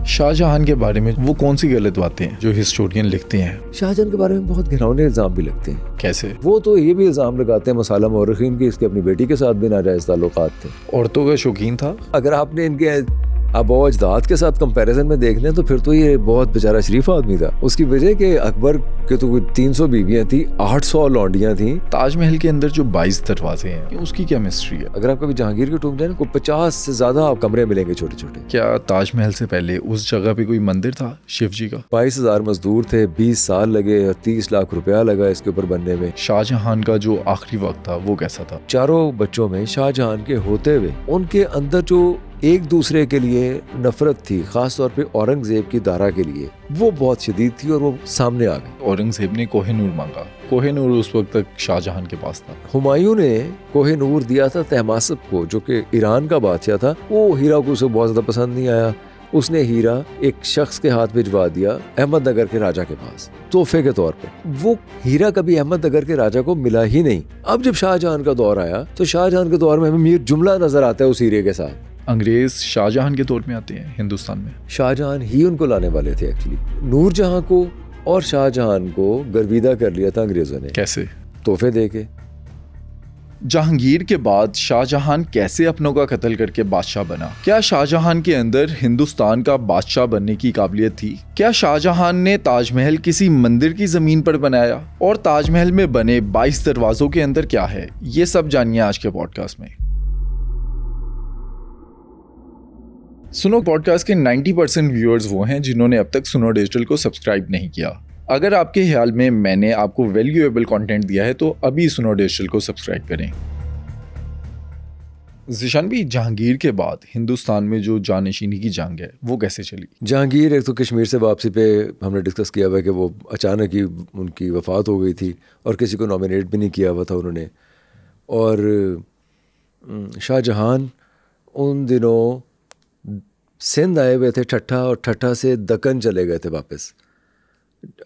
शाहजहां के बारे में वो कौन सी गलत बातें हैं जो हिस्टोरियन लिखते हैं? शाहजहां के बारे में बहुत घिनौने इल्जाम भी लगते हैं। कैसे? वो तो ये भी इल्जाम लगाते हैं मसाला मौरखीन की इसके अपनी बेटी के साथ भी नाजायज ताल्लुकात थे। औरतों का शौकीन था। अगर आपने इनके आबा अजदाद के साथ कंपैरिजन में देख लें तो फिर तो ये बहुत बेचारा शरीफ आदमी था। उसकी वजह कि अकबर के तो 300 बीवियां थी, 800 लौंडियां थी। ताजमहल के अंदर जो 22 दरवाजे हैं उसकी क्या मिस्ट्री है? अगर आप कभी जहांगीर के टूम जाए ना, 50 से ज्यादा आप कमरे मिलेंगे छोटे छोटे। क्या ताजमहल से पहले उस जगह पे कोई मंदिर था शिव जी का? 22,000 मजदूर थे, 20 साल लगे और 30 लाख रुपया लगा इसके ऊपर बनने में। शाहजहां का जो आखिरी वक्त था वो कैसा था? चारों बच्चों में शाहजहां के होते हुए उनके अंदर जो एक दूसरे के लिए नफरत थी, खास तौर पे औरंगजेब की दारा के लिए, वो बहुत शदीद थी और वो सामने आ गई। औरंगजेब ने कोहिनूर मांगा। कोहिनूर उस वक्त तक शाहजहां के पास था। हुमायूं ने कोहिनूर दिया था तहमासप को, जो कि ईरान का बादशाह था। वो हीरा को उसे बहुत ज्यादा पसंद नहीं आया। उसने हीरा एक शख्स के हाथ भिजवा दिया अहमदनगर के राजा के पास तोहफे के तौर पे। वो हीरा कभी अहमदनगर के राजा को मिला ही नहीं। अब जब शाहजहां का दौर आया तो शाहजहां के दौर में हमें मीर जुमला नजर आता है उस हीरे के साथ। अंग्रेज शाहजहां के दौर में आते हैं हिंदुस्तान में। शाहजहां ही उनको लाने वाले थे एक्चुअली। नूरजहां को और शाहजहां को गर्विदा कर लिया था अंग्रेजों ने। कैसे? तोहफे देके। जहांगीर के बाद शाहजहां कैसे अपनों का कत्ल करके बादशाह बना? क्या शाहजहां के अंदर हिंदुस्तान का बादशाह बनने की काबिलियत थी? क्या शाहजहां ने ताजमहल किसी मंदिर की जमीन पर बनाया? और ताजमहल में बने 22 दरवाजों के अंदर क्या है? ये सब जानिए आज के पॉडकास्ट में। सुनो पॉडकास्ट के 90% व्यूअर्स वो हैं जिन्होंने अब तक सुनो डिजिटल को सब्सक्राइब नहीं किया। अगर आपके ख्याल में मैंने आपको वैल्यूएबल कंटेंट दिया है तो अभी सुनो डिजिटल को सब्सक्राइब करें। ज़ीशान भी, जहांगीर के बाद हिंदुस्तान में जो जानशीनी की जंग है वो कैसे चली? जहांगीर एक तो कश्मीर से वापसी पे हमने डिस्कस किया हुआ कि वो अचानक ही उनकी वफ़ात हो गई थी और किसी को नॉमिनेट भी नहीं किया हुआ था उन्होंने। और शाहजहां उन दिनों सिंध आए हुए थे ठट्ठा, और ठट्ठा से दक्कन चले गए थे वापस।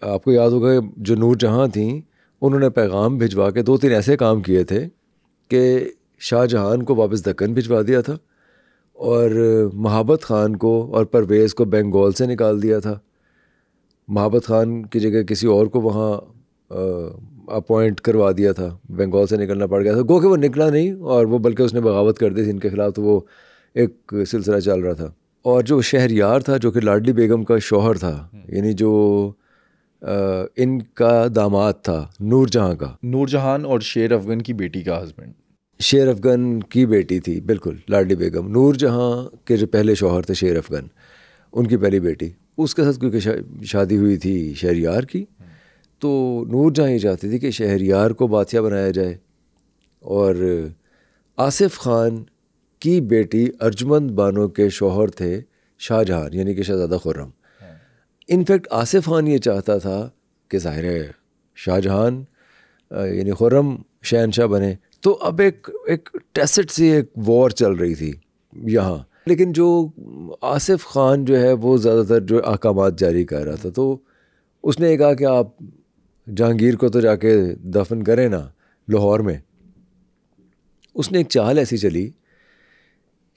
आपको याद होगा जो नूरजहां थी उन्होंने पैगाम भिजवा के 2-3 ऐसे काम किए थे कि शाहजहां को वापस दक्कन भिजवा दिया था और महाबत ख़ान को और परवेज़ को बंगाल से निकाल दिया था। महाबत ख़ान की जगह किसी और को वहाँ अपॉइंट करवा दिया था। बंगाल से निकलना पड़ गया था, गो कि वो निकला नहीं और वो बल्कि उसने बगावत कर दी थी इनके ख़िलाफ़। तो वो एक सिलसिला चल रहा था। और जो शहरयार था जो कि लाडली बेगम का शौहर था, यानी जो इनका दामाद था नूरजहां का। नूरजहां और शेर अफगन की बेटी का हस्बैंड। शेर अफगन की बेटी थी, बिल्कुल, लाडली बेगम। नूरजहां के जो पहले शौहर थे शेर अफगन, उनकी पहली बेटी, उसके साथ क्योंकि शादी हुई थी शहरयार की, तो नूरजहां ये चाहती थी कि शहरयार को बादशाह बनाया जाए। और आसिफ खान की बेटी अर्जुमंद बानो के शौहर थे शाहजहां, यानी कि शहजादा खुर्रम। इनफैक्ट आसिफ खान ये चाहता था कि ज़ाहिर है शाहजहां यानी खुर्रम शहनशाह बने। तो अब एक टैसिट सी एक वॉर चल रही थी यहाँ। लेकिन जो आसिफ खान जो है वो ज़्यादातर जो अहकामात जारी कर रहा था, तो उसने कहा कि आप जहांगीर को तो जाके दफन करें ना लाहौर में। उसने एक चाल ऐसी चली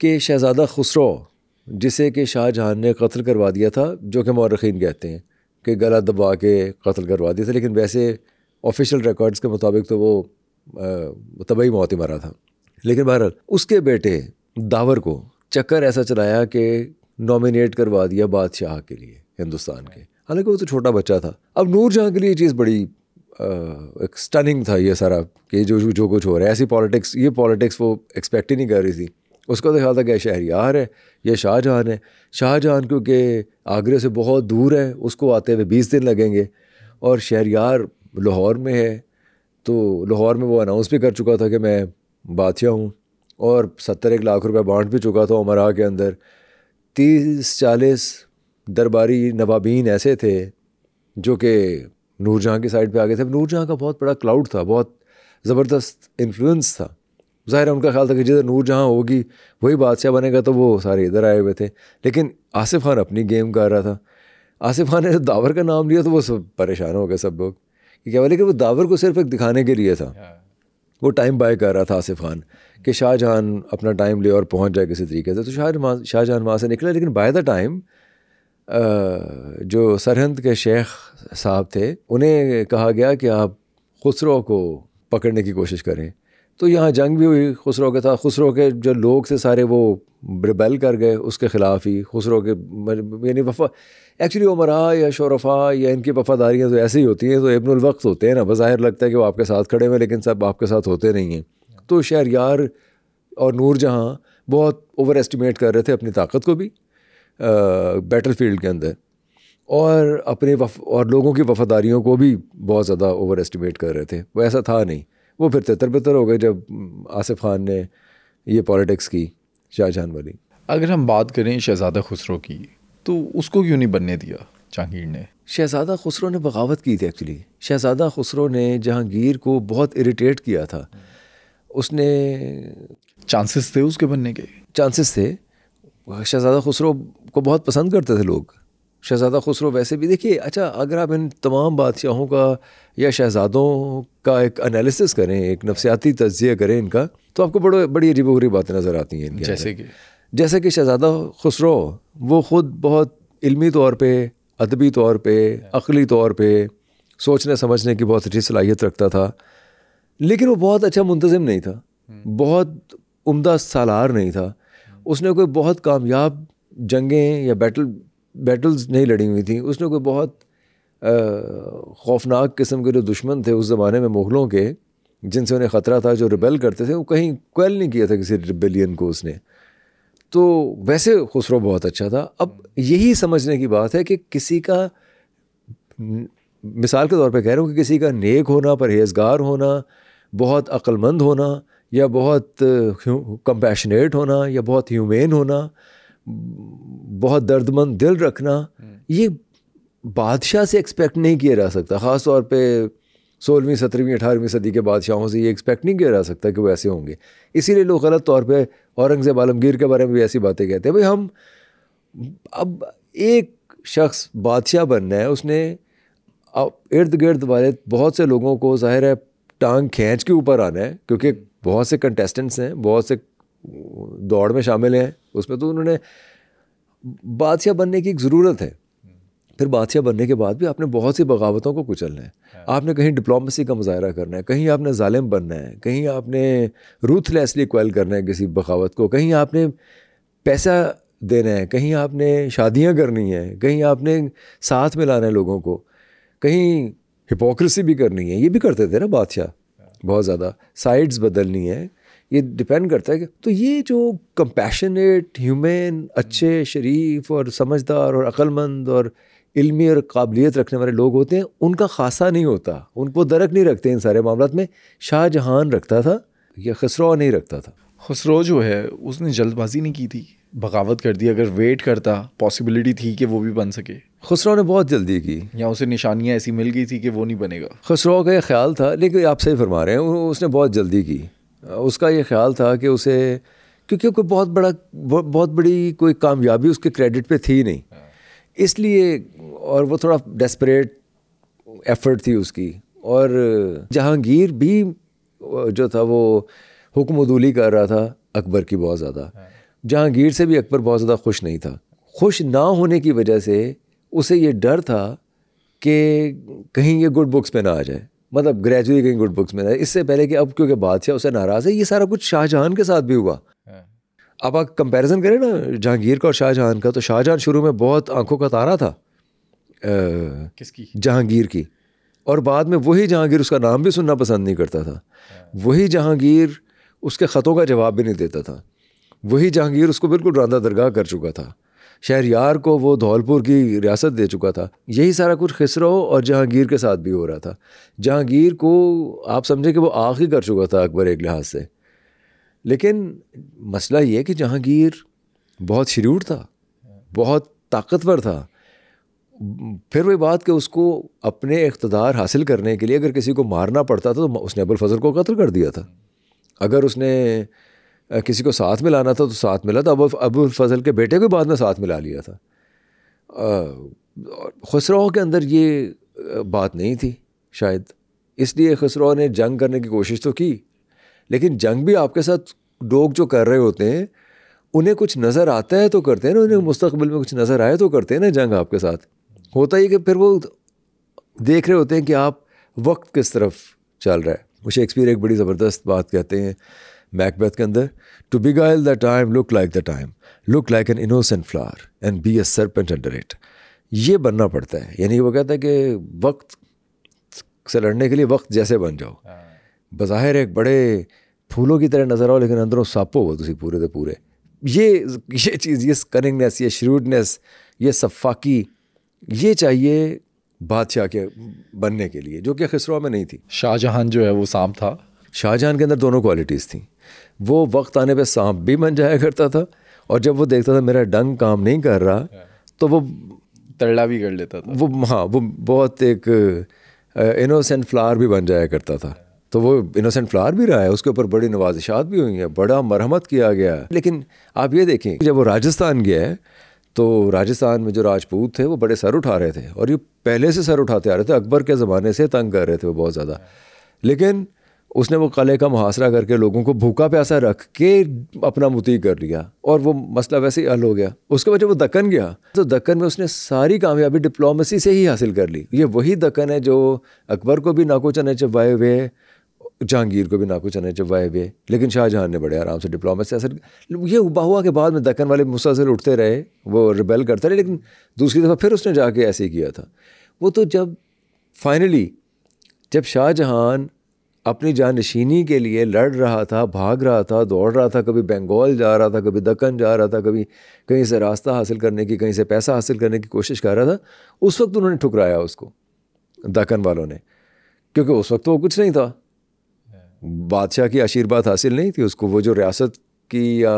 कि शहज़ादा खुसरो, जिसे कि शाहजहां ने कत्ल करवा दिया था, जो कि मौरखीन कहते हैं कि गला दबा के कत्ल करवा दिया था, लेकिन वैसे ऑफिशियल रिकॉर्ड्स के मुताबिक तो वो तबई मौत ही मरा था। लेकिन बहरहाल उसके बेटे दावर को चक्कर ऐसा चलाया कि नॉमिनेट करवा दिया बादशाह के लिए हिंदुस्तान के, हालांकि वो तो छोटा बच्चा था। अब नूरजहां के लिए ये चीज़ बड़ी एक स्टनिंग था ये सारा कि जो कुछ हो रहा है। ऐसी पॉलिटिक्स, ये पॉलिटिक्स वो एक्सपेक्ट ही नहीं कर रही थी। उसको तो ख्याल था कि शहरयार है, ये शाहजहां है। शाहजहां क्योंकि आगरे से बहुत दूर है, उसको आते हुए 20 दिन लगेंगे, और शहरयार लाहौर में है। तो लाहौर में वो अनाउंस भी कर चुका था कि मैं बादशाह हूँ, और 70-1 लाख रुपए बांट भी चुका था उमरा के अंदर। 30-40 दरबारी नवाबीन ऐसे थे जो कि नूरजहां की साइड पे आ गए थे। नूरजहां का बहुत बड़ा क्लाउड था, बहुत ज़बरदस्त इन्फ्लुएंस था। ज़ाहिर है उनका ख्याल था कि जिधर नूरजहां होगी वही बादशाह बनेगा, तो वो सारे इधर आए हुए थे। लेकिन आसिफ खान अपनी गेम कर रहा था। आसिफ खान ने जब दावर का नाम लिया तो वो सब परेशान हो गए सब लोग कि क्या। लेकिन वो दावर को सिर्फ एक दिखाने के लिए था, वो टाइम बाय कर रहा था आसिफ खान कि शाहजहां अपना टाइम ले और पहुंच जाए किसी तरीके से। तो शाहजहां वहाँ से निकला, लेकिन बाय द टाइम जो सरहंद के शेख साहब थे उन्हें कहा गया कि आप खुसरो को पकड़ने की कोशिश करें। तो यहाँ जंग भी हुई खुसरो के साथ। खुसरो के जो लोग थे सारे वो रिबेल कर गए उसके ख़िलाफ़ ही। खुसरो के यानी एक्चुअली उमरा या शोरफा या इनकी वफ़ादारियाँ तो ऐसे ही होती हैं, तो इब्नुल वक्त होते हैं ना, बज़ाहिर लगता है कि वो आपके साथ खड़े हुए लेकिन सब आपके साथ होते नहीं हैं। तो शहरयार और नूरजहाँ बहुत ओवर एस्टिमेट कर रहे थे अपनी ताकत को भी बैटल फील्ड के अंदर, और अपने और लोगों की वफ़ादारियों को भी बहुत ज़्यादा ओवर एस्टिमेट कर रहे थे। वो ऐसा था नहीं। वो फिर तितर-बितर हो गए जब आसिफ खान ने ये पॉलिटिक्स की शाहजहां वाली। अगर हम बात करें शहज़ादा खुसरो की, तो उसको क्यों नहीं बनने दिया जहांगीर ने? शहज़ादा खुसरो ने बगावत की थी एक्चुअली। शहज़ादा खुसरो ने जहांगीर को बहुत इरिटेट किया था। उसने चांसेस थे उसके बनने के? चांसेस थे। शहज़ादा खुसरो को बहुत पसंद करते थे लोग। शहज़ादा खुसरो वैसे भी देखिए, अच्छा अगर आप इन तमाम बादशाहों का या शहज़ादों का एक एनालिसिस करें, एक नफसियाती तज्ज़िया करें इनका, तो आपको बड़ी अजीब-ओ-गरीब बातें नज़र आती हैं इनकी। जैसे कि शहज़ादा खुसरो वो ख़ुद बहुत इल्मी तौर पे, अदबी तौर पे, अक़ली तौर पे सोचने समझने की बहुत अच्छी सलाहियत रखता था, लेकिन वो बहुत अच्छा मुंतज़िम नहीं था, बहुत उम्दा सालार नहीं था। उसने कोई बहुत कामयाब जंगें या बैटल्स नहीं लड़ी हुई थी। उसने कोई बहुत खौफनाक किस्म के जो दुश्मन थे उस ज़माने में मुग़लों के, जिनसे उन्हें ख़तरा था, जो रिबेल करते थे, वो कहीं क्वेल नहीं किया था किसी रिबेलियन को उसने। तो वैसे खुसरो बहुत अच्छा था। अब यही समझने की बात है कि किसी का, मिसाल के तौर पे कह रहा हूँ कि किसी का नेक होना, परहेज़गार होना, बहुत अक्लमंद होना, या बहुत कंपैशनेट होना, या बहुत ह्यूमेन होना, बहुत दर्दमंद दिल रखना, ये बादशाह से एक्सपेक्ट नहीं किया जा सकता। ख़ास तौर पे 16वीं 17वीं 18वीं सदी के बादशाहों से ये एक्सपेक्ट नहीं किया जा सकता कि वो ऐसे होंगे। इसीलिए लोग गलत तौर पे औरंगज़ेब आलमगीर के बारे में भी ऐसी बातें कहते हैं। भाई हम, अब एक शख्स बादशाह बनना है, उसने इर्द गिर्द वाले बहुत से लोगों को ज़ाहिर है टांग खींच के ऊपर आना है, क्योंकि बहुत से कंटेस्टेंट्स हैं, बहुत से दौड़ में शामिल हैं उसमें, तो उन्होंने बादशाह बनने की एक ज़रूरत है। फिर बादशाह बनने के बाद भी आपने बहुत सी बगावतों को कुचलना है। आपने कहीं डिप्लोमेसी का मुजाहरा करना है, कहीं आपने जालिम बनना है, कहीं आपने रूथलेसली क्वेल करना है किसी बगावत को, कहीं आपने पैसा देना है, कहीं आपने शादियां करनी है, कहीं आपने साथ मिलाना है लोगों को, कहीं हिपोक्रेसी भी करनी है। ये भी करते थे ना बादशाह, बहुत ज़्यादा साइड्स बदलनी है। ये डिपेंड करता है कि, तो ये जो कंपैशनेट, ह्यूमन, अच्छे, शरीफ और समझदार और अक्लमंद और इल्मी और काबिलियत रखने वाले लोग होते हैं, उनका खासा नहीं होता, उनको दरक नहीं रखते इन सारे मामलात में। शाहजहां रखता था, या खुसरो नहीं रखता था। खुसरो जो है उसने जल्दबाजी नहीं की थी, बगावत कर दी। अगर वेट करता, पॉसिबिलिटी थी कि वो भी बन सके। खुसरो ने बहुत जल्दी की, या उसे निशानियाँ ऐसी मिल गई थी कि वो नहीं बनेगा। खुसरो का ये ख्याल था, लेकिन आप सही फरमा रहे हैं, उसने बहुत जल्दी की। उसका ये ख्याल था कि उसे, क्योंकि कोई बहुत बड़ी कोई कामयाबी उसके क्रेडिट पे थी नहीं, इसलिए, और वो थोड़ा डेस्परेट एफर्ट थी उसकी। और जहांगीर भी जो था वो हुक्म उदूली कर रहा था अकबर की बहुत ज़्यादा। जहांगीर से भी अकबर बहुत ज़्यादा खुश नहीं था। खुश ना होने की वजह से उसे ये डर था कि कहीं ये गुड बुक्स में ना आ जाए, मतलब ग्रेजुअली कहीं गुड बुक्स में ना आए, इससे पहले कि अब क्योंकि बादशाह उसे नाराज़ है। ये सारा कुछ शाहजहां के साथ भी हुआ। अब आप कंपैरिजन करें ना जहांगीर का और शाहजहां का, तो शाहजहां शुरू में बहुत आंखों का तारा था किसकी? जहांगीर की। और बाद में वही जहांगीर उसका नाम भी सुनना पसंद नहीं करता था। वही जहांगीर उसके ख़तों का जवाब भी नहीं देता था। वही जहांगीर उसको बिल्कुल रांदा दरगाह कर चुका था। शहरयार को वो धौलपुर की रियासत दे चुका था। यही सारा कुछ खिसरो और जहांगीर के साथ भी हो रहा था। जहांगीर को आप समझे कि वो आग ही कर चुका था अकबर एक लिहाज से। लेकिन मसला ये कि जहांगीर बहुत शरीफ था, बहुत ताकतवर था। फिर वही बात कि उसको अपने इख्तदार हासिल करने के लिए अगर किसी को मारना पड़ता था तो उसने अबुल फजल को कत्ल कर दिया था। अगर उसने किसी को साथ मिलाना था तो साथ मिला था। अबुल फजल के बेटे को बाद में साथ मिला लिया था। खुसरो के अंदर ये बात नहीं थी शायद, इसलिए खुसरो ने जंग करने की कोशिश तो की, लेकिन जंग भी आपके साथ लोग जो कर रहे होते हैं उन्हें कुछ नज़र आता है तो करते हैं ना, उन्हें मुस्तकबिल में कुछ नज़र आए तो करते हैं ना जंग आपके साथ। होता ही कि फिर वो देख रहे होते हैं कि आप वक्त किस तरफ चल रहा है। वो शेक्सपियर एक बड़ी ज़बरदस्त बात कहते हैं मैकबेथ के अंदर, to beguile the time look like the time, look like an innocent flower and be a serpent under it. ये बनना पड़ता है, यानी वो कहता है कि वक्त से लड़ने के लिए वक्त जैसे बन जाओ। बज़ाहिर एक बड़े फूलों की तरह नज़र आओ लेकिन अंदरों सापो हो तुसी पूरे दे पूरे। ये चीज़, ये कनिंगनेस, ये श्रूडनेस, ये सफ़ाकी, ये चाहिए बादशाह के बनने के लिए, जो कि खिसरो में नहीं थी। शाहजहां जो है वो सांप था। शाहजहां के अंदर दोनों क्वालिटीज़ थी। वो वक्त आने पे सांप भी बन जाया करता था, और जब वो देखता था मेरा डंग काम नहीं कर रहा तो वो तरला भी कर लेता था। वो हाँ, वो बहुत एक इनोसेंट फ्लावर भी बन जाया करता था। तो वो इनोसेंट फ्लावर भी रहा है, उसके ऊपर बड़ी नवाजिशात भी हुई हैं, बड़ा मरहमत किया गया है। लेकिन आप ये देखें, जब वो राजस्थान गया है तो राजस्थान में जो राजपूत थे वो बड़े सर उठा रहे थे, और ये पहले से सर उठाते आ रहे थे, अकबर के ज़माने से तंग कर रहे थे वो बहुत ज़्यादा। लेकिन उसने वो कले का मुहासरा करके लोगों को भूखा प्यासा रख के अपना मुती कर लिया, और वो मसला वैसे ही हल हो गया। उसके बाद जब वो दक्कन गया तो दक्कन में उसने सारी कामयाबी डिप्लोमेसी से ही हासिल कर ली। ये वही दक्कन है जो अकबर को भी नाको चने चबाए हुए, जहांगीर को भी नाको चने चबाए हुए, लेकिन शाहजहां ने बड़े आराम से डिप्लोमेसी से असर। ये हुआ के बाद में दक्कन वाले मुसलसल उठते रहे, वो रिबेल करते रहे, लेकिन दूसरी दफ़ा फिर उसने जाके ऐसे ही किया था। वो तो जब फाइनली जब शाहजहां अपनी जाननशीनी के लिए लड़ रहा था, भाग रहा था, दौड़ रहा था, कभी बंगाल जा रहा था, कभी दक्कन जा रहा था, कभी कहीं से रास्ता हासिल करने की, कहीं से पैसा हासिल करने की कोशिश कर रहा था, उस वक्त उन्होंने ठुकराया उसको, दक्कन वालों ने, क्योंकि उस वक्त तो वो कुछ नहीं था, बादशाह की आशीर्वाद हासिल नहीं थी उसको, वो जो रियासत की या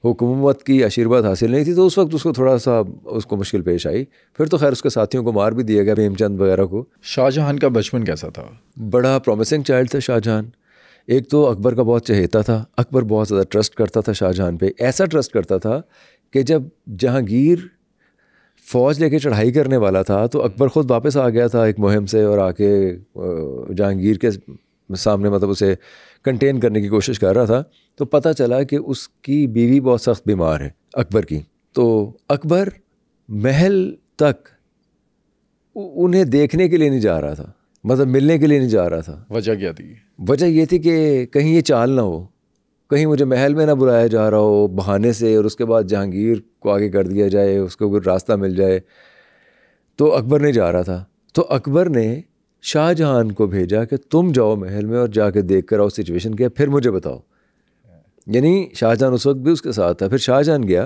हुकूमत की आशीर्वाद हासिल नहीं थी, तो उस वक्त उसको थोड़ा सा उसको मुश्किल पेश आई। फिर तो खैर उसके साथियों को मार भी दिया गया, भीमचंद वगैरह को। शाहजहां का बचपन कैसा था? बड़ा प्रॉमिसिंग चाइल्ड था शाहजहां। एक तो अकबर का बहुत चहेता था, अकबर बहुत ज़्यादा ट्रस्ट करता था शाहजहां पे, ऐसा ट्रस्ट करता था कि जब जहांगीर फ़ौज लेके चढ़ाई करने वाला था तो अकबर ख़ुद वापस आ गया था एक मुहिम से, और आके जहांगीर के सामने मतलब उसे कंटेन करने की कोशिश कर रहा था। तो पता चला कि उसकी बीवी बहुत सख्त बीमार है अकबर की। तो अकबर महल तक उन्हें देखने के लिए नहीं जा रहा था, मतलब मिलने के लिए नहीं जा रहा था। वजह क्या थी? वजह ये थी कि कहीं ये चाल ना हो, कहीं मुझे महल में ना बुलाया जा रहा हो बहाने से, और उसके बाद जहांगीर को आगे कर दिया जाए, उसको कोई रास्ता मिल जाए। तो अकबर नहीं जा रहा था। तो अकबर ने शाहजहां को भेजा कि तुम जाओ महल में और जाके देख कर आओ सिचुएशन क्या, फिर मुझे बताओ। यानी शाहजहां उस वक्त भी उसके साथ था। फिर शाहजहां गया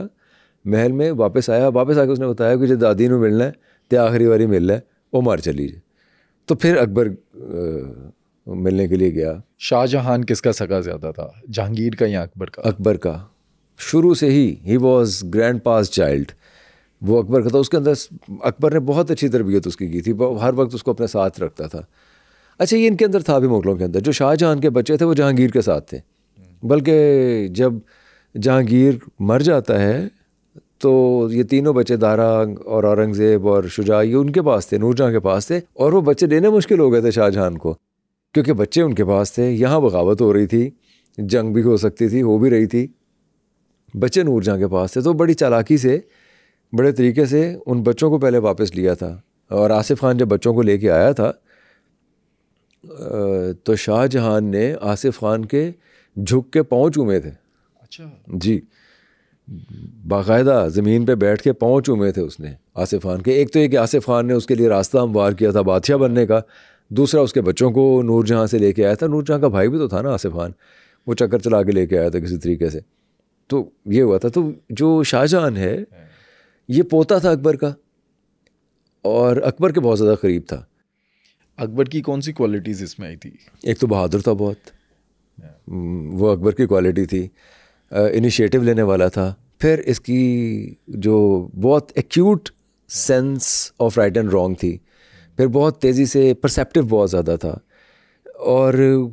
महल में, वापस आया, वापस आके उसने बताया कि जो दादी ने मिलना है तो आखिरी बारी मिलना है, वो मार चली जाए। तो फिर अकबर मिलने के लिए गया। शाहजहां किसका सगा ज़्यादा था, जहांगीर का या अकबर का? अकबर का। शुरू से he was grand pass child, वो अकबर का था। उसके अंदर अकबर ने बहुत अच्छी तरबियत उसकी की थी, हर वक्त उसको अपने साथ रखता था। अच्छा, ये इनके अंदर था भी, मुगलों के अंदर जो शाहजहां के बच्चे थे वो जहांगीर के साथ थे, बल्कि जब जहांगीर मर जाता है तो ये तीनों बच्चे दारा और औरंगज़ेब और शुजा, ये उनके पास थे, नूरजहां के पास थे। और वो बच्चे देने मुश्किल हो गए थे शाहजहां को, क्योंकि बच्चे उनके पास थे, यहाँ बगावत हो रही थी, जंग भी हो सकती थी, हो भी रही थी, बच्चे नूरजहां के पास थे। तो बड़ी चालाकी से, बड़े तरीके से उन बच्चों को पहले वापस लिया था। और आसिफ खान जब बच्चों को लेके आया था तो शाहजहां ने आसिफ खान के झुक के पाँव चूमे थे। अच्छा जी, बाकायदा ज़मीन पे बैठ के पाँव चूमे थे उसने आसिफ खान के। एक तो ये कि आसिफ खान ने उसके लिए रास्ता हमवार किया था बादशाह बनने का, दूसरा उसके बच्चों को नूरजहां से लेके आया था। नूरजहां का भाई भी तो था ना आसिफ खान, वो चक्कर चला के लेके आया था किसी तरीके से। तो ये हुआ था। तो जो शाहजहां है ये पोता था अकबर का, और अकबर के बहुत ज़्यादा करीब था। अकबर की कौन सी क्वालिटीज़ इसमें आई थी? एक तो बहादुर था बहुत, वो अकबर की क्वालिटी थी। इनिशिएटिव लेने वाला था। फिर इसकी जो बहुत acute sense of right and wrong थी। फिर बहुत तेज़ी से परसेप्टिव बहुत ज़्यादा था, और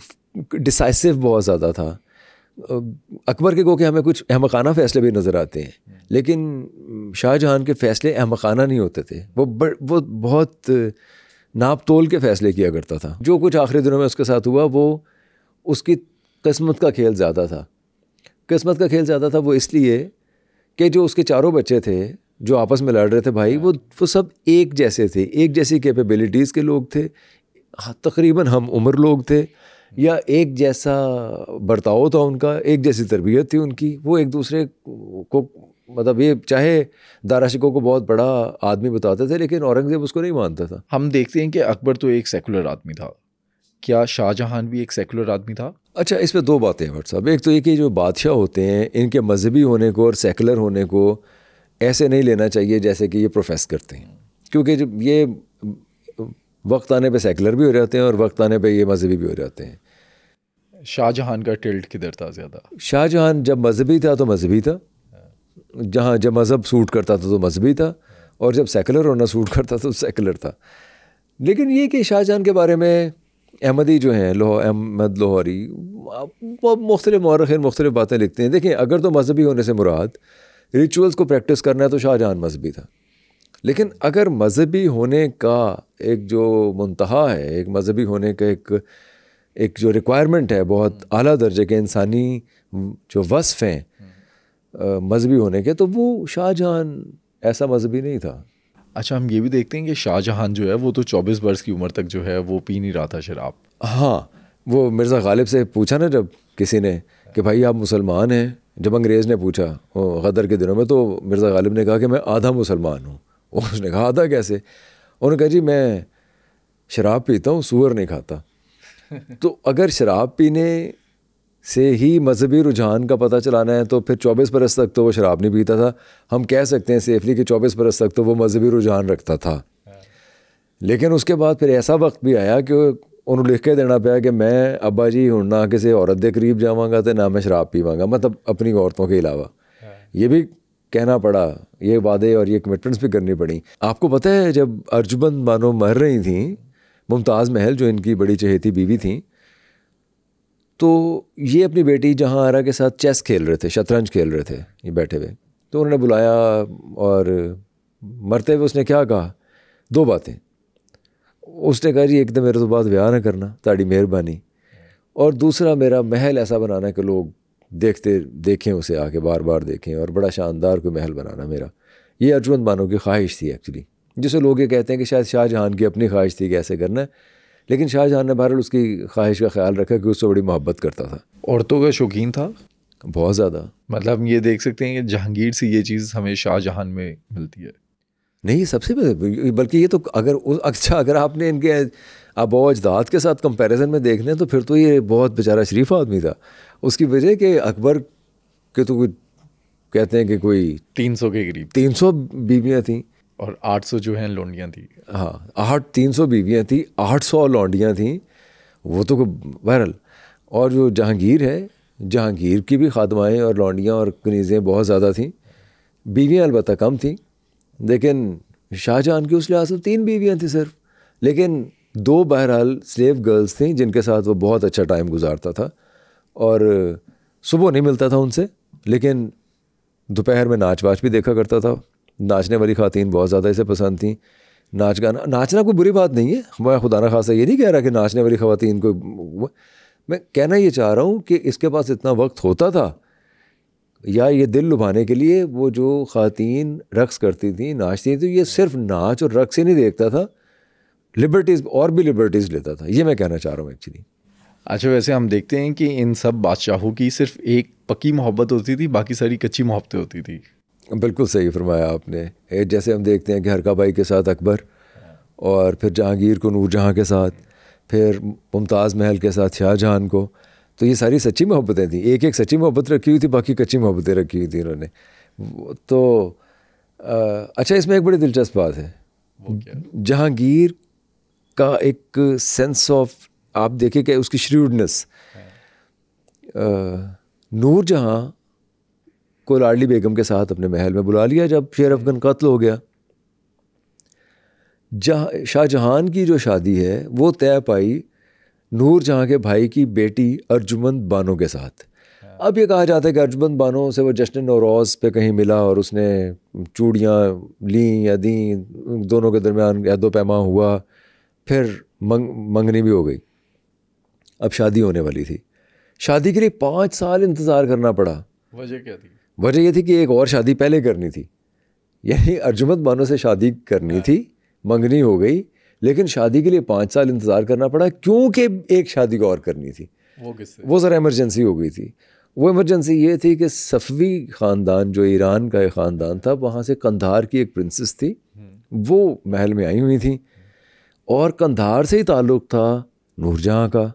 डिसाइसिव बहुत ज़्यादा था। अकबर के गो के हमें कुछ अहमकाना फ़ैसले भी नज़र आते हैं, लेकिन शाहजहां के फ़ैसले अहमकाना नहीं होते थे। वो बहुत नाप तोल के फ़ैसले किया करता था। जो कुछ आखिरी दिनों में उसके साथ हुआ वो उसकी किस्मत का खेल ज़्यादा था किस्मत का खेल ज़्यादा था वो इसलिए कि जो उसके चारों बच्चे थे जो आपस में लड़ रहे थे भाई, वो सब एक जैसे थे, एक जैसी कैपेबिलिटीज़ के लोग थे, तकरीबन हम उम्र लोग थे, या एक जैसा बर्ताव था उनका, एक जैसी तरबियत थी उनकी। वो एक दूसरे को मतलब ये चाहे दाराशिकों को बहुत बड़ा आदमी बताते थे लेकिन औरंगज़ेब उसको नहीं मानता था। हम देखते हैं कि अकबर तो एक सेकुलर आदमी था, क्या शाहजहां भी एक सेकुलर आदमी था? अच्छा, इस पे दो बातें हैं भट्ट साहब। एक तो ये कि जो बादशाह होते हैं इनके मजहबी होने को और सेकुलर होने को ऐसे नहीं लेना चाहिए जैसे कि ये प्रोफेस करते हैं, क्योंकि जब ये वक्त आने पे सेकुलर भी हो जाते हैं और वक्त आने पे ये मजहबी भी हो जाते हैं। शाहजहां का टिल्ट किधर था ज़्यादा? शाहजहां जब मजहबी था तो मजहबी था, जहाँ जब मज़हब सूट करता था तो मजहबी था, और जब सेकुलर होना सूट करता था तो सेकुलर था। लेकिन ये कि शाहजहां के बारे में अहमदी जो हैं अहमद लाहौरी मुख्तलिफ मौरख़ीन मुख्तलिफ बातें लिखते हैं। देखिए, अगर तो मजहबी होने से मुराद रिचुअल्स को प्रैक्टिस करना है तो शाहजहां मजहबी था, लेकिन अगर मजहबी होने का एक जो मुंतहा है, एक मजहबी होने का एक जो रिक्वायरमेंट है बहुत आला दर्जे के इंसानी जो वस्फ़ हैं मजहबी होने के, तो वो शाहजहां ऐसा मजहबी नहीं था। अच्छा, हम ये भी देखते हैं कि शाहजहां जो है वो तो 24 वर्ष की उम्र तक जो है वो पी नहीं रहा था शराब। हाँ, वो मिर्ज़ा गालिब से पूछा ना जब किसी ने कि भाई आप मुसलमान हैं, जब अंग्रेज़ ने पूछा गदर के दिनों में, तो मिर्ज़ा गालिब ने कहा कि मैं आधा मुसलमान हूँ। उसने कहा आधा कैसे? उन्होंने कहा जी मैं शराब पीता हूँ, सूअर नहीं खाता। तो अगर शराब पीने से ही मजहबी रुझान का पता चलाना है तो फिर 24 बरस तक तो वो शराब नहीं पीता था। हम कह सकते हैं सेफली कि 24 बरस तक तो वो मजहबी रुझान रखता था। लेकिन उसके बाद फिर ऐसा वक्त भी आया कि उन्होंने लिख के देना पाया कि मैं अब्बा जी हूँ ना किसी औरत के करीब जावांगा तो ना मैं शराब पीवांगा, मतलब अपनी औरतों के अलावा। ये भी कहना पड़ा, ये वादे और ये कमिटमेंट्स भी करनी पड़ी। आपको पता है जब अर्जुमंद बानो मर रही थी, मुमताज़ महल जो इनकी बड़ी चहेती बीवी थी, तो ये अपनी बेटी जहाँ आरा के साथ चेस खेल रहे थे, शतरंज खेल रहे थे ये बैठे हुए, तो उन्होंने बुलाया और मरते हुए उसने क्या कहा? दो बातें। उसने कहा जी एक तो मेरे तो बाद ब्याह ना करना, ताड़ी मेहरबानी, और दूसरा मेरा महल ऐसा बनाना कि लोग देखें उसे आके बार बार देखें, और बड़ा शानदार कोई महल बनाना मेरा। ये अर्जुमंद बानो की ख्वाहिश थी एक्चुअली, जिसे लोग ये कहते हैं कि शायद शाहजहां की अपनी ख्वाहिश थी कि ऐसे करना है, लेकिन शाहजहां ने बहरहाल उसकी ख्वाहिश का ख्याल रखा कि उससे बड़ी मोहब्बत करता था। औरतों का शौकीन था बहुत ज़्यादा। मतलब हम ये देख सकते हैं कि जहांगीर से ये चीज़ हमें शाहजहां में मिलती है। नहीं, सबसे बल्कि ये तो अगर आपने इनके आबा अजदाद के साथ कंपैरिजन में देखने तो फिर तो ये बहुत बेचारा शरीफ आदमी था। उसकी वजह कि अकबर के तो कहते हैं कि कोई 300 के करीब 300 बीवियाँ थीं और 800 जो हैं लौंडियाँ थी। हाँ, 300 बीवियाँ थी, 800 लौंडियाँ थीं, वो तो बहरहाल। और जो जहांगीर है, जहांगीर की भी खादमाएँ और लौंडियाँ और कनीज़ें बहुत ज़्यादा थीं, बीवियाँ अलबत्ता कम थीं। लेकिन शाहजहां की उस लिहाज से 3 बीवियाँ थी सिर्फ, लेकिन 2 बहरहाल स्लेव गर्ल्स थीं जिनके साथ वो बहुत अच्छा टाइम गुजारता था, और सुबह नहीं मिलता था उनसे, लेकिन दोपहर में नाच वाच भी देखा करता था। नाचने वाली ख़वातीन बहुत ज़्यादा इसे पसंद थीं। नाचना कोई बुरी बात नहीं है, मैं खुदा न खासा ये नहीं कह रहा कि नाचने वाली ख़वातीन को, मैं कहना ये चाह रहा हूँ कि इसके पास इतना वक्त होता था या ये दिल लुभाने के लिए वो जो ख़वातीन रक़्स करती थी, नाचती थी, तो ये सिर्फ नाच और रक़्स ही नहीं देखता था, लिबर्टीज़ और भी लिबर्टीज़ लेता था। ये मैं कहना चाह रहा हूँ एक्चुअली। अच्छा, वैसे हम देखते हैं कि इन सब बादशाहों की सिर्फ एक पक्की मोहब्बत होती थी, बाकी सारी कच्ची मोहब्बतें होती थी। बिल्कुल सही फरमाया आपने। जैसे हम देखते हैं कि हरका बाई के साथ अकबर, और फिर जहांगीर को नूरजहाँ के साथ, फिर मुमताज़ महल के साथ शाहजहां को, तो ये सारी सच्ची मोहब्बतें थी। एक एक सच्ची मोहब्बत रखी हुई थी, बाकी कच्ची मोहब्बतें रखी हुई थी इन्होंने। तो अच्छा, इसमें एक बड़ी दिलचस्प बात है, जहांगीर का एक सेंस ऑफ, आप देखिए कि उसकी श्रूडनेस। नूरजहाँ को लाडली बेगम के साथ अपने महल में बुला लिया जब शेर अफगन कत्ल हो गया। शाहजहां की जो शादी है वो तय पाई नूरजहाँ के भाई की बेटी अर्जुमंद बानो के साथ। अब ये कहा जाता है कि अर्जुमंद बानो से वो जश्न नौरोज़ पे कहीं मिला और उसने चूड़ियाँ ली या दी, दोनों के दरमियान यादो पैमा हुआ, फिर मंगनी भी हो गई। अब शादी होने वाली थी। शादी के लिए 5 साल इंतज़ार करना पड़ा वजह क्या थी? वजह ये थी कि एक और शादी पहले करनी थी, यानी अर्जुमंद बानो से शादी करनी थी, मंगनी हो गई, लेकिन शादी के लिए 5 साल इंतज़ार करना पड़ा क्योंकि एक शादी और करनी थी। वो किससे? वो ज़रा इमरजेंसी हो गई थी। वो इमरजेंसी ये थी कि सफ़वी ख़ानदान, जो ईरान का एक ख़ानदान था, वहाँ से कंधार की एक प्रिंसेस थी, वो महल में आई हुई थी और कंधार से ही ताल्लुक़ था नूरजहाँ का।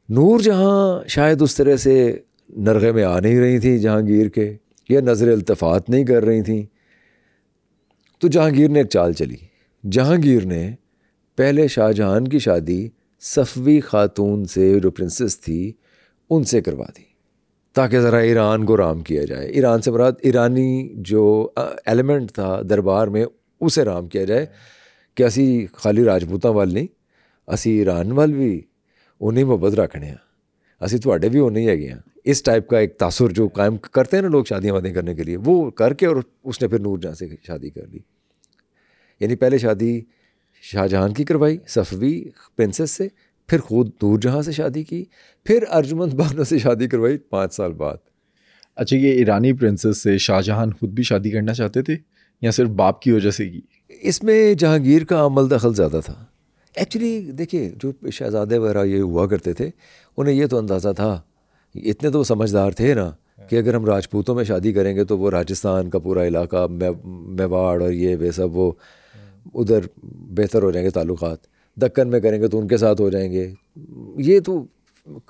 नूरजहाँ शायद उस तरह से नरगे में आ नहीं रही थी जहांगीर के, या नज़र इल्तफ़ात नहीं कर रही थी। तो जहांगीर ने एक चाल चली। जहांगीर ने पहले शाहजहां की शादी सफ़वी ख़ातून से, जो प्रिंसेस थी, उनसे करवा दी ताकि ज़रा ईरान को राम किया जाए। ईरान से मुराद ईरानी जो एलिमेंट था दरबार में, उसे राम किया जाए कि असी खाली राजपूतां वाल नहीं, असी ईरान वाल भी उन्हें मोहब्बत रखने हैं, असी थोड़े भी होने ही है। इस टाइप का एक तासुर जो कायम करते हैं ना लोग शादियाँ वादियाँ करने के लिए, वो करके और उसने फिर नूरजहाँ से शादी कर ली। यानी पहले शादी शाहजहां की करवाई सफ़वी प्रिंसेस से, फिर खुद नूरजहाँ से शादी की, फिर अर्जुमंद बानो से शादी करवाई 5 साल बाद। अच्छा, ये ईरानी प्रिंसेस से शाहजहां खुद भी शादी करना चाहते थे या सिर्फ बाप की वजह से की? इसमें जहांगीर का अमल दखल ज़्यादा था। एक्चुअली देखिए, जो शहज़ादे वगैरह ये हुआ करते थे, उन्हें ये तो अंदाज़ा था, इतने तो समझदार थे ना, कि अगर हम राजपूतों में शादी करेंगे तो वो राजस्थान का पूरा इलाका, मेवाड़ और ये वे सब, वो उधर बेहतर हो जाएंगे ताल्लुकात। दक्कन में करेंगे तो उनके साथ हो जाएंगे। ये तो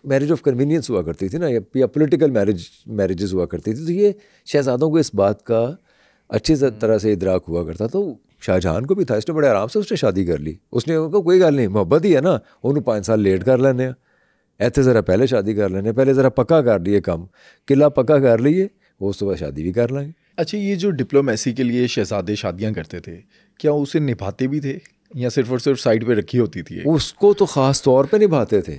मैरिज ऑफ कन्वीनियंस हुआ करती थी ना, या पॉलिटिकल मैरिजेस हुआ करती थी। तो ये शहज़ादों को इस बात का अच्छी तरह से इदराक हुआ करता। तो शाहजहां को भी था, इसने बड़े आराम से उसने शादी कर ली। उसने कहा कोई गल नहीं, मोहब्बत ही है ना, उन्होंने 5 साल लेट कर लेने, ऐसे ज़रा पहले शादी कर लेने, पहले ज़रा पक्का कर लिए, कम किला पक्का कर लिए, उस तो बाद शादी भी कर लेंगे। अच्छा, ये जो डिप्लोमेसी के लिए शहजादे शादियां करते थे, क्या उसे निभाते भी थे या सिर्फ और सिर्फ साइड पे रखी होती थी? उसको तो ख़ास तौर पे निभाते थे,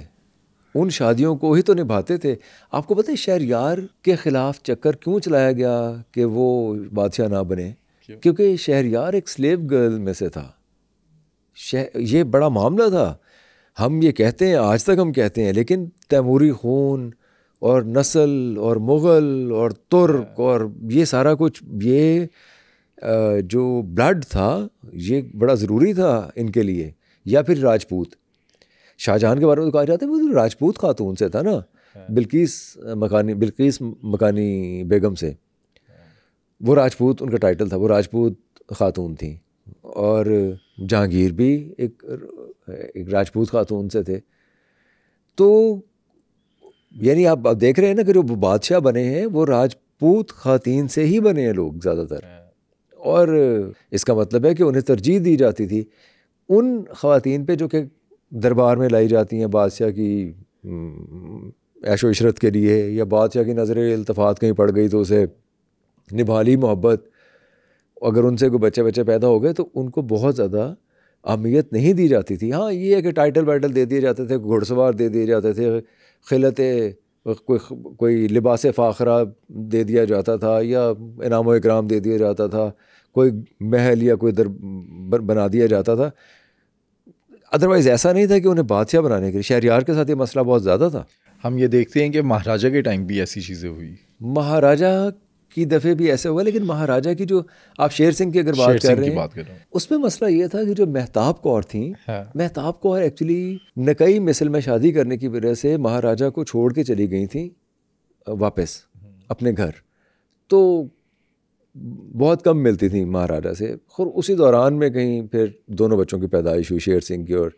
उन शादियों को ही तो निभाते थे। आपको पता है शहरयार के ख़िलाफ़ चक्कर क्यों चलाया गया कि वो बादशाह ना बने? क्योंकि शहरयार एक स्लेव गर्ल में से था। ये बड़ा मामला था। हम ये कहते हैं, आज तक हम कहते हैं, लेकिन तैमूरी खून और नस्ल और मुग़ल और तुर्क और ये सारा कुछ, ये जो ब्लड था, ये बड़ा ज़रूरी था इनके लिए। या फिर राजपूत, शाहजहां के बारे में तो कहा जाता है वो राजपूत खातून से था ना, बिल्किस मकानी बेगम से, वो राजपूत उनका टाइटल था, वो राजपूत खातून थी। और जहांगीर भी एक राजपूत खातून से थे। तो यानी आप देख रहे हैं ना कि जो बादशाह बने हैं वो राजपूत खातून से ही बने हैं लोग ज़्यादातर। और इसका मतलब है कि उन्हें तरजीह दी जाती थी उन ख़वातीन पे जो कि दरबार में लाई जाती हैं बादशाह की ऐशो इशरत के लिए, या बादशाह की नज़र इल्तफ़ात कहीं पड़ गई तो उसे निभा ली मोहब्बत। अगर उनसे कोई बच्चे पैदा हो गए तो उनको बहुत ज़्यादा अहमियत नहीं दी जाती थी। हाँ, ये है कि टाइटल वाइटल दे दिए जाते थे, घुड़सवार दे दिए जाते थे, खिलते कोई लिबास फ़ाखरा दे दिया जाता था, या इनाम इकराम दे दिया जाता था, कोई महल या कोई दर बना दिया जाता था। अदरवाइज़ ऐसा नहीं था कि उन्हें बादशाह बनाने के लिए। शहरयार के साथ ये मसला बहुत ज़्यादा था। हम ये देखते हैं कि महाराजा के टाइम भी ऐसी चीज़ें हुई, महाराजा की दफ़े भी ऐसे हुआ, लेकिन महाराजा की जो आप शेर सिंह की अगर बात कर रहे हैं, उसमें मसला ये था कि जो महताब कौर थी, महताब कौर एक्चुअली नकई मिसल में शादी करने की वजह से महाराजा को छोड़ के चली गई थी वापस अपने घर। तो बहुत कम मिलती थी महाराजा से। और उसी दौरान में कहीं फिर दोनों बच्चों की पैदाइश हुई, शेर सिंह की और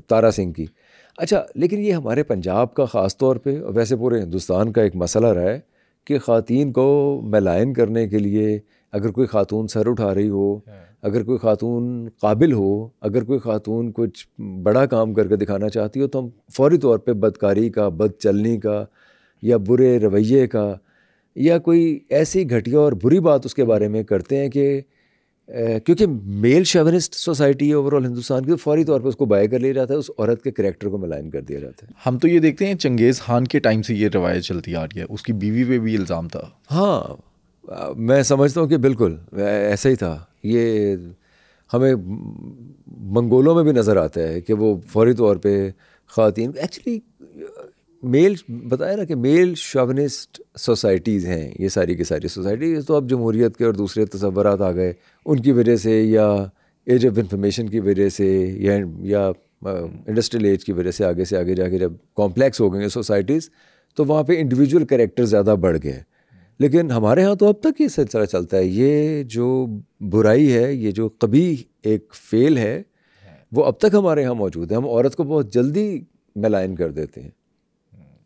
तारा सिंह की। अच्छा, लेकिन ये हमारे पंजाब का ख़ास तौर पे, वैसे पूरे हिंदुस्तान का एक मसला रहा है कि ख़वातीन को मैलाइन करने के लिए, अगर कोई ख़ातून सर उठा रही हो, अगर कोई ख़ातून काबिल हो, अगर कोई ख़ातून कुछ बड़ा काम करके दिखाना चाहती हो, तो हम फ़ौरी तौर पे बदकारी का, बदचलनी का, या बुरे रवैये का, या कोई ऐसी घटिया और बुरी बात उसके बारे में करते हैं कि क्योंकि मेल शेवनिस्ट सोसाइटी है ओवरऑल हिंदुस्तान की, तो फौरी तौर पे उसको बाय कर लिया जाता है, उस औरत के करैक्टर को मलाइन कर दिया जाता है। हम तो ये देखते हैं चंगेज़ खान के टाइम से ये रवायत चलती आ रही है, उसकी बीवी पे भी इल्ज़ाम था। हाँ, मैं समझता हूँ कि बिल्कुल ऐसा ही था। ये हमें मंगोलों में भी नज़र आता है कि वो फौरी तौर पे ख़वातीन, एक्चुअली मेल बताया ना कि मेल शोविनिस्ट सोसाइटीज़ हैं ये सारी की सारी सोसाइटी। तो अब जमहूरियत के और दूसरे तसव्वुरात आ गए उनकी वजह से, या एज ऑफ इंफॉर्मेशन की वजह से, या इंडस्ट्रियल एज की वजह से आगे जाके जब कॉम्प्लेक्स हो गए सोसाइटीज़, तो वहाँ पे इंडिविजुअल कैरेक्टर ज़्यादा बढ़ गए। लेकिन हमारे यहाँ तो अब तक ये सिलसिला चलता है। ये जो बुराई है, ये जो कबीह एक फेल है, वो अब तक हमारे यहाँ मौजूद है। हम औरत को बहुत जल्दी मलाइन कर देते हैं।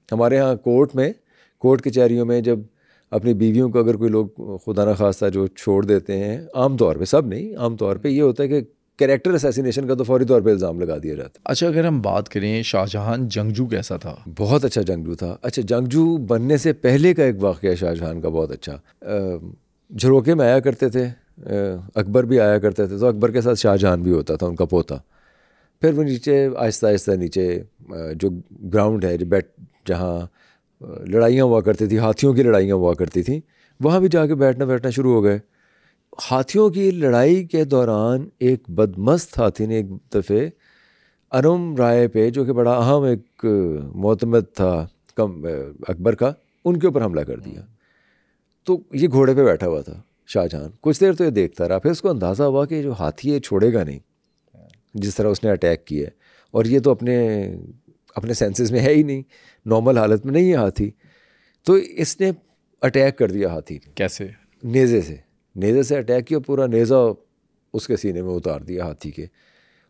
हमारे यहाँ कोर्ट कचहरियों में जब अपनी बीवियों को अगर कोई लोग खुदा न खास्ता जो छोड़ देते हैं, आम तौर पे, सब नहीं, आम तौर पे ये होता है कि कैरेक्टर असैसिनेशन का तो फौरी तौर पे इल्ज़ाम लगा दिया जाता है। अच्छा, अगर हम बात करें शाहजहां जंगजू कैसा था? बहुत अच्छा जंगजू था। अच्छा, जंगजू बनने से पहले का एक वाक़या शाहजहां का बहुत अच्छा। झरोके में आया करते थे, अकबर भी आया करते थे, तो अकबर के साथ शाहजहां भी होता था, उनका पोता। फिर वो नीचे आहिस्ता आहिस्ता नीचे जो ग्राउंड है, जहाँ लड़ाइयाँ हुआ करती थी, हाथियों की लड़ाइयाँ हुआ करती थी, वहाँ भी जाके बैठना शुरू हो गए। हाथियों की लड़ाई के दौरान एक बदमस्त हाथी ने एक दफ़े अनुम राय पे, जो कि बड़ा अहम एक मोतमद था अकबर का, उनके ऊपर हमला कर दिया। तो ये घोड़े पे बैठा हुआ था शाहजहां, कुछ देर तो ये देखता रहा। फिर उसको अंदाज़ा हुआ कि जो हाथी है छोड़ेगा नहीं, जिस तरह उसने अटैक किया, और ये तो अपने सेंसेस में है ही नहीं, नॉर्मल हालत में नहीं है हाथी। तो इसने अटैक कर दिया हाथी। कैसे? नेज़े से अटैक किया, पूरा नेज़ा उसके सीने में उतार दिया हाथी के।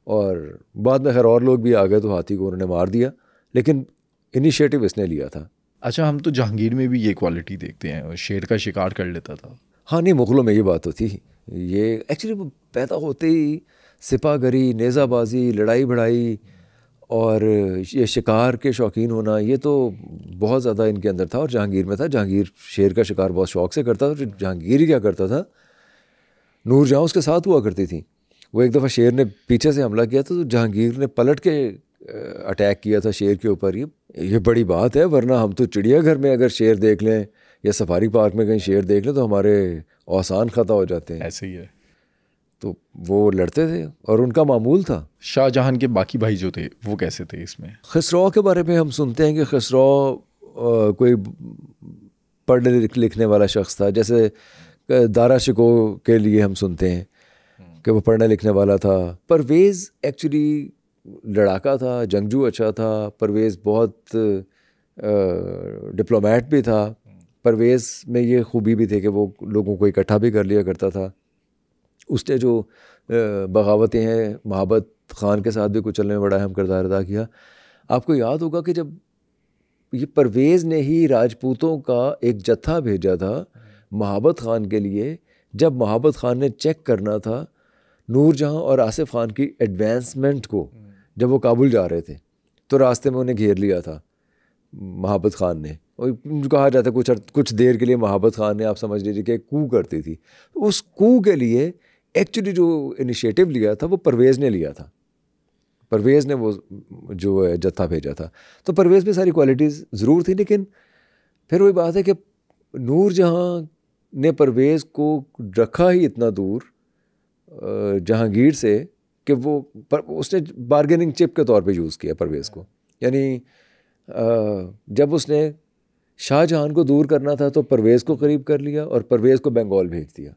और बाद में खैर और लोग भी आ गए, तो हाथी को उन्होंने मार दिया, लेकिन इनिशिएटिव इसने लिया था। अच्छा, हम तो जहांगीर में भी ये क्वालिटी देखते हैं, शेर का शिकार कर लेता था। हाँ, नहीं, मुग़लों में ये बात तो थी। ये एक्चुअली पैदा होते ही सिपागरी, नेज़ाबाजी, लड़ाई बड़ाई और ये शिकार के शौकीन होना, ये तो बहुत ज़्यादा इनके अंदर था। और जहांगीर में था। जहांगीर शेर का शिकार बहुत शौक़ से करता था। जहांगीर ही क्या करता था, नूरजहाँ उसके साथ हुआ करती थी। वो एक दफ़ा शेर ने पीछे से हमला किया था, तो जहांगीर ने पलट के अटैक किया था शेर के ऊपर। ये बड़ी बात है, वरना हम तो चिड़ियाघर में अगर शेर देख लें या सफारी पार्क में कहीं शेर देख लें तो हमारे औसान ख़ता हो जाते हैं। ऐसे ही है। तो वो लड़ते थे और उनका मामूल था। शाहजहां के बाकी भाई जो थे वो कैसे थे इसमें? खसरो के बारे में हम सुनते हैं कि खसरो कोई पढ़ने लिखने वाला शख्स था। जैसे दारा शिको के लिए हम सुनते हैं कि वो पढ़ने लिखने वाला था। परवेज़ एक्चुअली लड़ाका था, जंगजू अच्छा था। परवेज़ बहुत डिप्लोमेट भी था। परवेज़ में ये खूबी भी थी कि वो लोगों को इकट्ठा भी कर लिया करता था। उसने जो बगावतें हैं, महाबत ख़ान के साथ भी कुछ चलने में बड़ा अहम किरदार अदा किया। आपको याद होगा कि जब ये परवेज़ ने ही राजपूतों का एक जत्था भेजा था महाबत ख़ान के लिए, जब महाबत ख़ान ने चेक करना था नूरजहाँ और आसिफ ख़ान की एडवांसमेंट को, जब वो काबुल जा रहे थे, तो रास्ते में उन्हें घेर लिया था महाबत ख़ान ने। और कहा जाता है कुछ देर के लिए महाबत ख़ान ने, आप समझ लीजिए कि कू करती थी। उस कू के लिए एक्चुअली जो इनिशिएटिव लिया था वो परवेज़ ने लिया था। परवेज़ ने वो जो जत्था भेजा था। तो परवेज़ में सारी क्वालिटीज़ ज़रूर थी, लेकिन फिर वही बात है कि नूरजहाँ ने परवेज़ को रखा ही इतना दूर जहांगीर से कि उसने बार्गेनिंग चिप के तौर पे यूज़ किया परवेज़ को। यानी जब उसने शाहजहां को दूर करना था तो परवेज़ को करीब कर लिया और परवेज़ को बंगाल भेज दिया।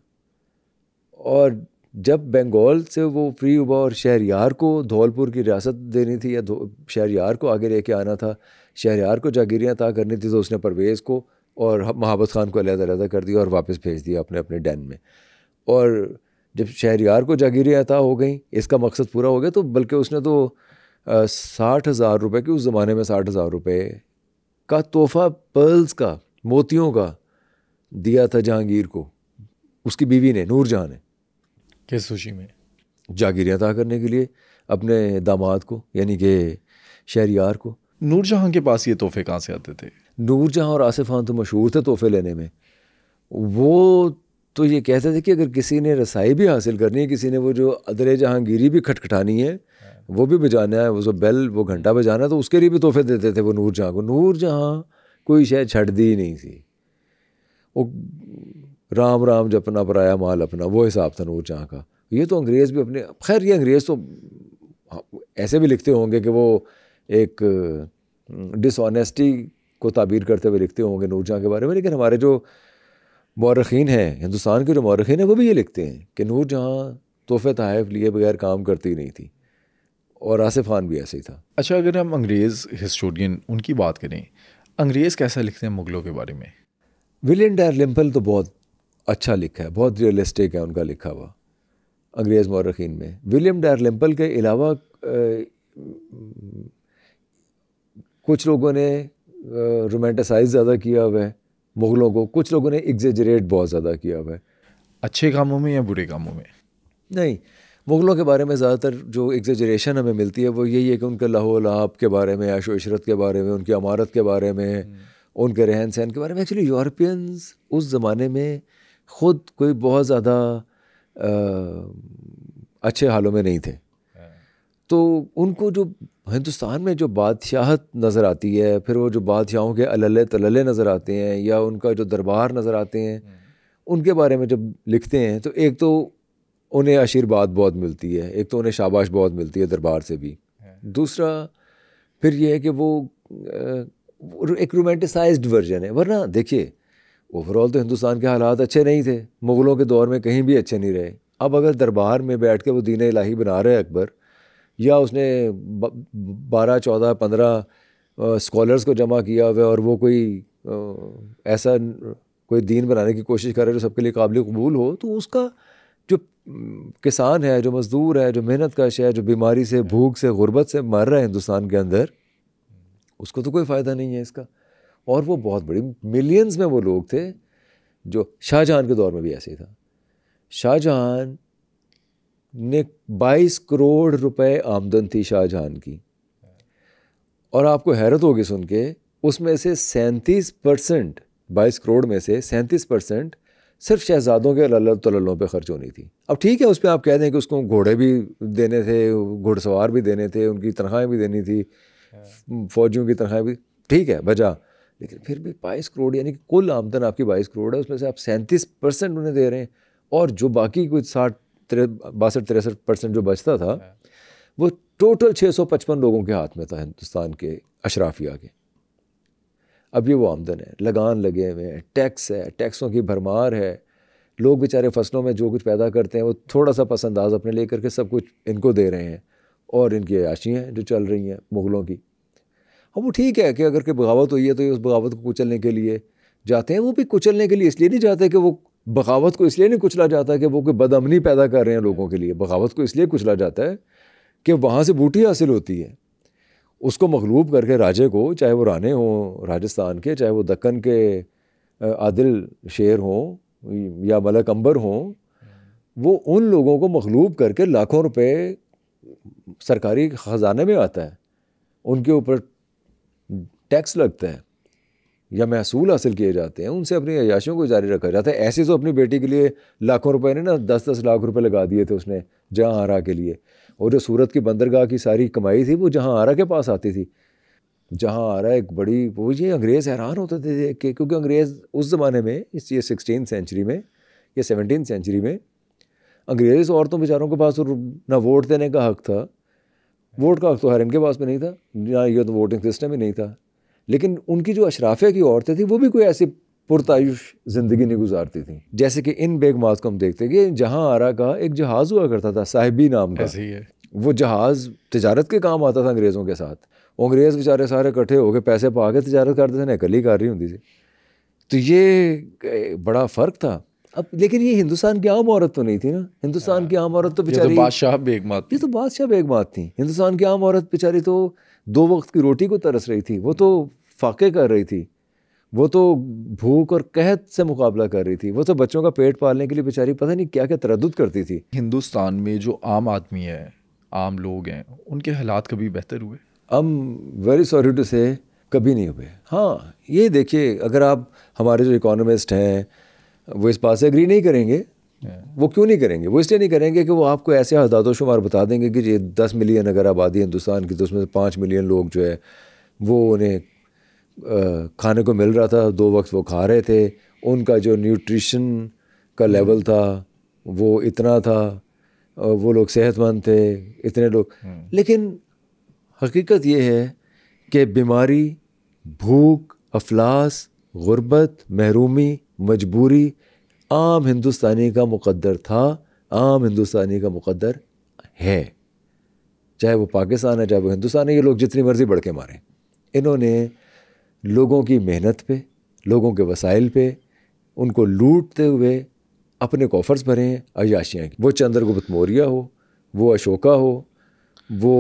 और जब बंगाल से वो फ्री हुआ और शहरयार को धौलपुर की रियासत देनी थी या शहरयार को आगे लेके आना था, शहरयार को जागीरियाँ अता करनी थी, तो उसने परवेज़ को और महाबत ख़ान को अलग-अलग कर दिया और वापस भेज दिया अपने अपने डैन में। और जब शहरयार को जागीरियाँ अता हो गई, इसका मकसद पूरा हो गया, तो बल्कि उसने तो 60,000 रुपये की, उस ज़माने में 60,000 रुपये का तोहफ़ा पर्ल्स का, मोतियों का दिया था जहांगीर को, उसकी बीवी ने, नूरजहाँ ने। किस खुशी में? जागीरियाँ अता करने के लिए अपने दामाद को, यानी कि शहरयार को। नूरजहाँ के पास ये तोहफे कहाँ से आते थे? नूरजहाँ और आसिफ खान तो मशहूर थे तोहफे लेने में। वो तो ये कहते थे कि अगर किसी ने रसाई भी हासिल करनी है, किसी ने वो जो अदरे जहांगीरी भी खटखटानी है, वो भी बजाना है, वो जो बेल, वो घंटा बजाना है, तो उसके लिए भी तोहफे देते थे वो नूरजहाँ को। नूरजहाँ कोई शायद छड़ दी नहीं थी, वो राम राम जपना पराया माल अपना, वो हिसाब था नूरजहाँ का। ये तो अंग्रेज़ भी खैर ये अंग्रेज़ तो ऐसे भी लिखते होंगे कि वो एक डिसऑनेस्टी को ताबीर करते हुए लिखते होंगे नूरजहाँ के बारे में, लेकिन हमारे जो मौरखीन हैं, हिंदुस्तान के जो मौरखीन हैं, वो भी ये लिखते हैं कि नूरजहाँ तोहफे तहफ़ लिए बगैर काम करती नहीं थी, और आसिफ खान भी ऐसे ही था। अच्छा, अगर हम अंग्रेज़ हिस्टोरियन उनकी बात करें, अंग्रेज़ कैसा लिखते हैं मुग़लों के बारे में? विलियम डैलिम्पल तो बहुत अच्छा लिखा है, बहुत रियलिस्टिक है उनका लिखा हुआ अंग्रेज़ मौरखीन में। विलियम डैलिम्पल के अलावा कुछ लोगों ने रोमांटिसाइज ज़्यादा किया हुआ है मुग़लों को, कुछ लोगों ने एग्जेजरेट बहुत ज़्यादा किया हुआ है। अच्छे कामों में या बुरे कामों में? नहीं, मुग़लों के बारे में ज़्यादातर जो एग्जेजरेशन हमें मिलती है वो यही है कि उनके लहो लहाब के बारे में, ऐशो इशरत के बारे में, उनकी अमारत के बारे में, उनके रहन सहन के बारे में। एक्चुअली यूरोपियंस उस ज़माने में ख़ुद कोई बहुत ज़्यादा अच्छे हालों में नहीं थे, तो उनको जो हिंदुस्तान में जो बादशाहत नज़र आती है, फिर वो जो बादशाहों के अलले तलले नज़र आते हैं, या उनका जो दरबार नज़र आते हैं, उनके बारे में जब लिखते हैं तो एक तो उन्हें आशीर्वाद बहुत मिलती है, एक तो उन्हें शाबाश बहुत मिलती है दरबार से भी, दूसरा फिर ये है कि वो एक रोमांटिसाइज्ड वर्जन है। वरना देखिए, ओवरऑल तो हिंदुस्तान के हालात अच्छे नहीं थे, मुग़लों के दौर में कहीं भी अच्छे नहीं रहे। अब अगर दरबार में बैठ के वो दीन इलाही बना रहे अकबर, या उसने 12, 14, 15 स्कॉलर्स को जमा किया हुआ और वो कोई ऐसा कोई दीन बनाने की कोशिश कर रहे जो सबके लिए काबिल कबूल हो, तो उसका जो किसान है, जो मज़दूर है, जो मेहनत कश है, जो बीमारी से, भूख से, गुर्बत से मर रहा है हिंदुस्तान के अंदर, उसको तो कोई फ़ायदा नहीं है इसका। और वो बहुत बड़ी मिलियंस में वो लोग थे। जो शाहजहां के दौर में भी ऐसे ही था। शाहजहां ने 22 करोड़ रुपए आमदन थी शाहजहां की, और आपको हैरत होगी सुन के, उसमें से 37%, 22 करोड़ में से 37% सिर्फ शहजादों के लल्लत तलल्लों पे खर्च होनी थी। अब ठीक है, उस पर आप कह दें कि उसको घोड़े भी देने थे, घुड़सवार भी देने थे, उनकी तनख्वाहें भी देनी थी, फौजियों की तनख्वाहें भी, ठीक है बजा, लेकिन फिर भी 22 करोड़, यानी कि कुल आमदन आपकी 22 करोड़ है, उसमें से आप 37% उन्हें दे रहे हैं, और जो बाकी कुछ 62-63% जो बचता था वो टोटल 655 लोगों के हाथ में था हिंदुस्तान के अशराफिया के। अब ये वो आमदन है, लगान लगे हुए हैं, टैक्स है, टैक्सों की भरमार है, लोग बेचारे फसलों में जो कुछ पैदा करते हैं वो थोड़ा सा पसंदाज अपने ले करके सब कुछ इनको दे रहे हैं, और इनकी अयाशियाँ हैं जो चल रही हैं मुग़लों की। अब वो ठीक है कि अगर कोई बगावत हुई है तो ये उस बगावत को कुचलने के लिए जाते हैं, वो भी कुचलने के लिए इसलिए नहीं जाते कि वो बगावत को इसलिए नहीं कुचला जाता कि वो कोई बदअमनी पैदा कर रहे हैं लोगों के लिए, बगावत को इसलिए कुचला जाता है कि वहाँ से बूटी हासिल होती है, उसको मगलूब करके राजे को, चाहे वो राणे हों राजस्थान के, चाहे वो दक्कन के आदिल शेर हों या मलक अंबर हों, वो उन लोगों को मगलूब करके लाखों रुपए सरकारी ख़जाने में आता है, उनके ऊपर टैक्स लगता है या महसूल हासिल किए जाते हैं, उनसे अपनी अयाशियों को जारी रखा जाता है। ऐसे तो अपनी बेटी के लिए लाखों रुपए ने ना 10-10 लाख रुपए लगा दिए थे उसने जहाँ आरा के लिए, और जो सूरत की बंदरगाह की सारी कमाई थी वो जहाँ आरा के पास आती थी। जहाँ आरा एक बड़ी, वो ये अंग्रेज़ हैरान होते थे देख के, क्योंकि अंग्रेज़ उस ज़माने में, इस ये 16th सेंचुरी में या 17th सेंचुरी में, अंग्रेज़ औरतों बेचारों के पास ना वोट देने का हक़ था, वोट का हक़ तो हर इनके पास में नहीं था, ना ये तो वोटिंग सिस्टम ही नहीं था, लेकिन उनकी जो अशराफिया की औरतें थी वो भी कोई ऐसी पुरतायुश ज़िंदगी नहीं गुजारती थी। जैसे कि इन बेगमात को हम देखते हैं कि जहाँ आरा का एक जहाज़ हुआ करता था साहिबी नाम का, ऐसे ही है। वो जहाज़ तिजारत के काम आता था अंग्रेज़ों के साथ, अंग्रेज़ बेचारे सारे इकट्ठे होकर पैसे पा के तिजारत करते थे, नकली कर रही होती थी। तो ये बड़ा फ़र्क था। अब लेकिन ये हिंदुस्तान की आम औरत तो नहीं थी ना, हिंदुस्तान की आम औरत तो बेचारी, ये तो बादशाह बेगमात, ये तो बादशाह बेगमात थी। हिंदुस्तान की आम औरत बेचारी तो 2 वक्त की रोटी को तरस रही थी, वो तो फाके कर रही थी, वो तो भूख और कहत से मुकाबला कर रही थी, वो तो बच्चों का पेट पालने के लिए बेचारी पता नहीं क्या क्या तरद्दुद करती थी। हिंदुस्तान में जो आम आदमी है, आम लोग हैं, उनके हालात कभी बेहतर हुए? वेरी सॉरी टू से कभी नहीं हुए। हाँ, ये देखिए, अगर आप, हमारे जो इकोनॉमिस्ट हैं वो इस बात से एग्री नहीं करेंगे। वो क्यों नहीं करेंगे? वो इसलिए नहीं करेंगे कि वो आपको ऐसे अदाद शुमार बता देंगे कि ये 10 मिलियन अगर आबादी हिंदुस्तान की, तो उसमें से 5 मिलियन लोग जो है वो उन्हें खाने को मिल रहा था, 2 वक्त वो खा रहे थे, उनका जो न्यूट्रिशन का लेवल था वो इतना था, वो लोग सेहतमंद थे, इतने लोग। लेकिन हकीकत ये है कि बीमारी, भूख, अफलास, गुर्बत, महरूमी, मजबूरी आम हिंदुस्तानी का मुक़द्दर था, आम हिंदुस्तानी का मुक़द्दर है। चाहे वो पाकिस्तान है, चाहे वो हिंदुस्तान है, ये लोग जितनी मर्ज़ी बढ़ के मारें, इन्होंने लोगों की मेहनत पे, लोगों के वसाइल पे, उनको लूटते हुए अपने कॉफर्स भरे हैं अय्याशियाँ की। वो चंद्रगुप्त मौर्य हो, वो अशोका हो, वो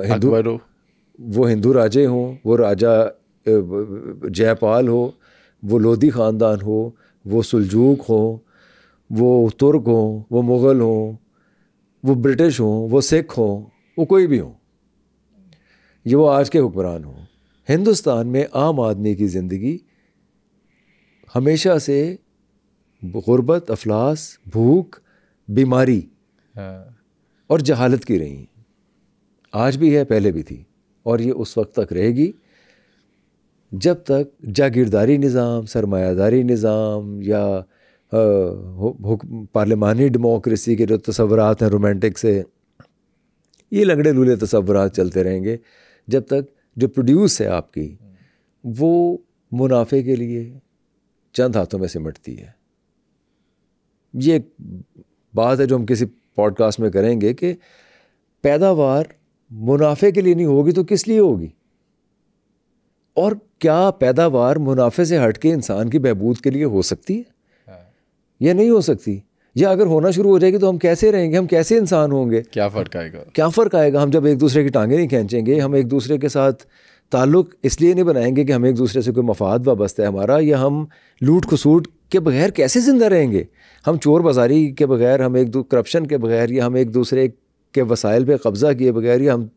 अकबर हो, वो हिंदू राजे हों, वो राजा जयपाल हो, वो लोधी ख़ानदान हो, वो सुल्जूक हों, वो तुर्क हों, वो मुग़ल हों, वो ब्रिटिश हों, वो सिख हों, वो कोई भी हों, ये वो आज के हुक्मरान हों, हिंदुस्तान में आम आदमी की ज़िंदगी हमेशा से गुर्बत, अफलास, भूख, बीमारी और जहालत की रही। आज भी है, पहले भी थी, और ये उस वक्त तक रहेगी जब तक जागीरदारी निज़ाम, सरमायादारी निज़ाम या पार्लिमानी डेमोक्रेसी के जो तसव्वुरात हैं रोमांटिक से, ये लंगड़े लूले तसव्वुरात चलते रहेंगे, जब तक जो प्रोड्यूस है आपकी वो मुनाफे के लिए चंद हाथों में सिमटती है। ये बात है जो हम किसी पॉडकास्ट में करेंगे कि पैदावार मुनाफे के लिए नहीं होगी तो किस लिए होगी, और क्या पैदावार मुनाफे से हट के इंसान की बहबूद के लिए हो सकती है या नहीं हो सकती, या अगर होना शुरू हो जाएगी तो हम कैसे रहेंगे, हम कैसे इंसान होंगे, क्या फ़र्क आएगा, क्या फ़र्क आएगा। हम जब एक दूसरे की टांगें नहीं खींचेंगे, हम एक दूसरे के साथ ताल्लुक़ इसलिए नहीं बनाएंगे कि हम एक दूसरे से कोई मफाद वाबस्ता है हमारा, या हम लूट खसूट के बगैर कैसे ज़िंदा रहेंगे, हम चोर बाजारी के बगैर, हम करप्शन के बगैर, या हम एक दूसरे के वसाइल पे कब्ज़ा किए बगैर, या हम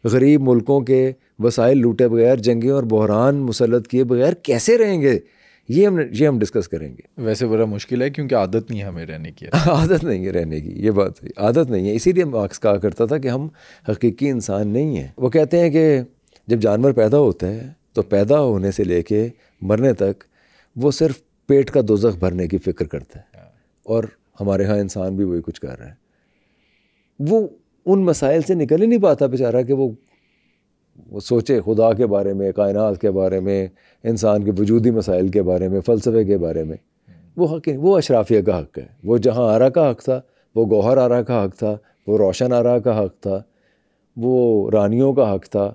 गरीब मुल्कों के वसाइल लूटे बगैर, जंगें और बहरान मुसल्लत किए बगैर कैसे रहेंगे, ये हम डिस्कस करेंगे। वैसे बड़ा मुश्किल है क्योंकि आदत नहीं है हमें रहने की। आदत नहीं है रहने की, ये बात है, आदत नहीं है। इसीलिए मार्क्स कहा करता था कि हम हकीकी इंसान नहीं हैं। वो कहते हैं कि जब जानवर पैदा होता है तो पैदा होने से लेके मरने तक वो सिर्फ पेट का दोज़ख भरने की फ़िक्र करता है, और हमारे यहाँ इंसान भी वही कुछ कर रहा है। वो उन मसाइल से निकल ही नहीं पाता बेचारा कि वो सोचे खुदा के बारे में, कायनात के बारे में, इंसान के वजूदी मसाइल के बारे में, फ़लसफ़े के बारे में। वो अशराफिया का हक़ है, वो जहाँ आरा का हक़ था, वो गौहर आरा का हक़ था, वो रोशन आरा का हक़ था, वो रानियों का हक़ था,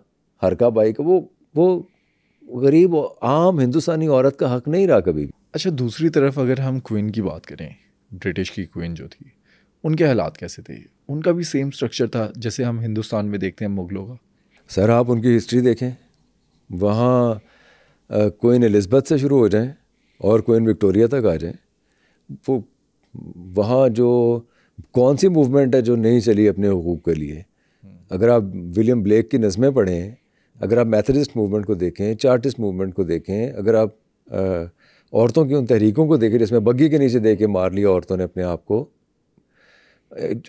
हरका बाई का, वो गरीब आम हिंदुस्तानी औरत का हक़ नहीं रहा कभी भी। अच्छा, दूसरी तरफ अगर हम क्वीन की बात करें, ब्रिटिश की क्वीन जो थी, उनके हालात कैसे थे? उनका भी सेम स्ट्रक्चर था जैसे हम हिंदुस्तान में देखते हैं मुग़लों का? सर आप उनकी हिस्ट्री देखें, वहाँ क्वीन एलिज़ाबेथ से शुरू हो जाएं और क्वीन विक्टोरिया तक आ जाएं, वो वहाँ जो कौन सी मूवमेंट है जो नहीं चली अपने हुकूक के लिए। अगर आप विलियम ब्लेक की नज़में पढ़ें, अगर आप मेथोडिस्ट मूवमेंट को देखें, चार्टिस्ट मूवमेंट को देखें, अगर आप औरतों की उन तहरीकों को देखें जिसमें बग्गी के नीचे दे के मार लिया औरतों ने अपने आप को,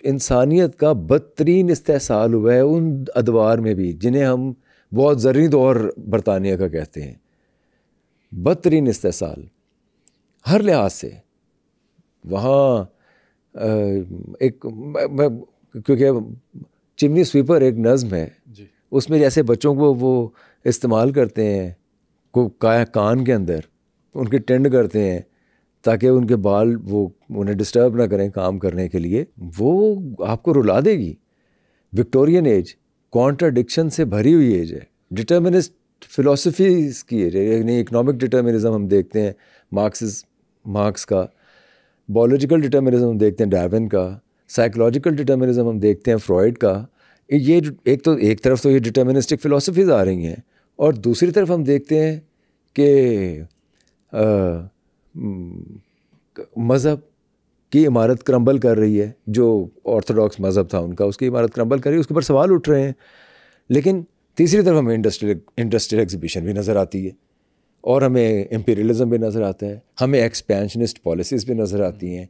इंसानियत का बदतरीन इस्तेहसाल हुआ है उन अदवार में भी जिन्हें हम बहुत ज़रूरी दौर बरतानिया का कहते हैं। बदतरीन इस्तेहसाल हर लिहाज से। वहाँ क्योंकि चिमनी स्वीपर एक नज़्म है जी, उसमें जैसे बच्चों को वो इस्तेमाल करते हैं को कान के अंदर उनके टेंड करते हैं ताकि उनके बाल वो उन्हें डिस्टर्ब ना करें काम करने के लिए, वो आपको रुला देगी। विक्टोरियन एज कॉन्ट्राडिक्शन से भरी हुई एज है, डिटर्मिनिस्ट फ़िलासफ़ीज़ की एज है, यानी इकनॉमिक डिटर्मिनिज़म हम देखते हैं मार्क्स का, बायोलॉजिकल डिटर्मिनिज़म हम देखते हैं डार्विन का, साइकोलॉजिकल डिटर्मिनिज़म हम देखते हैं फ्रॉइड का। ये एक तरफ तो ये डिटर्मिनिस्टिक फ़िलासफ़ीज़ आ रही हैं, और दूसरी तरफ हम देखते हैं कि मज़हब की इमारत क्रम्बल कर रही है, जो ऑर्थोडॉक्स मज़हब था उनका, उसकी इमारत क्रम्बल कर रही है, उसके ऊपर सवाल उठ रहे हैं। लेकिन तीसरी तरफ हमें इंडस्ट्रियल एग्जीबिशन भी नज़र आती है, और हमें इम्पीरियलिज़म भी नज़र आता है, हमें एक्सपेंशनिस्ट पॉलिसीज़ भी नज़र आती हैं।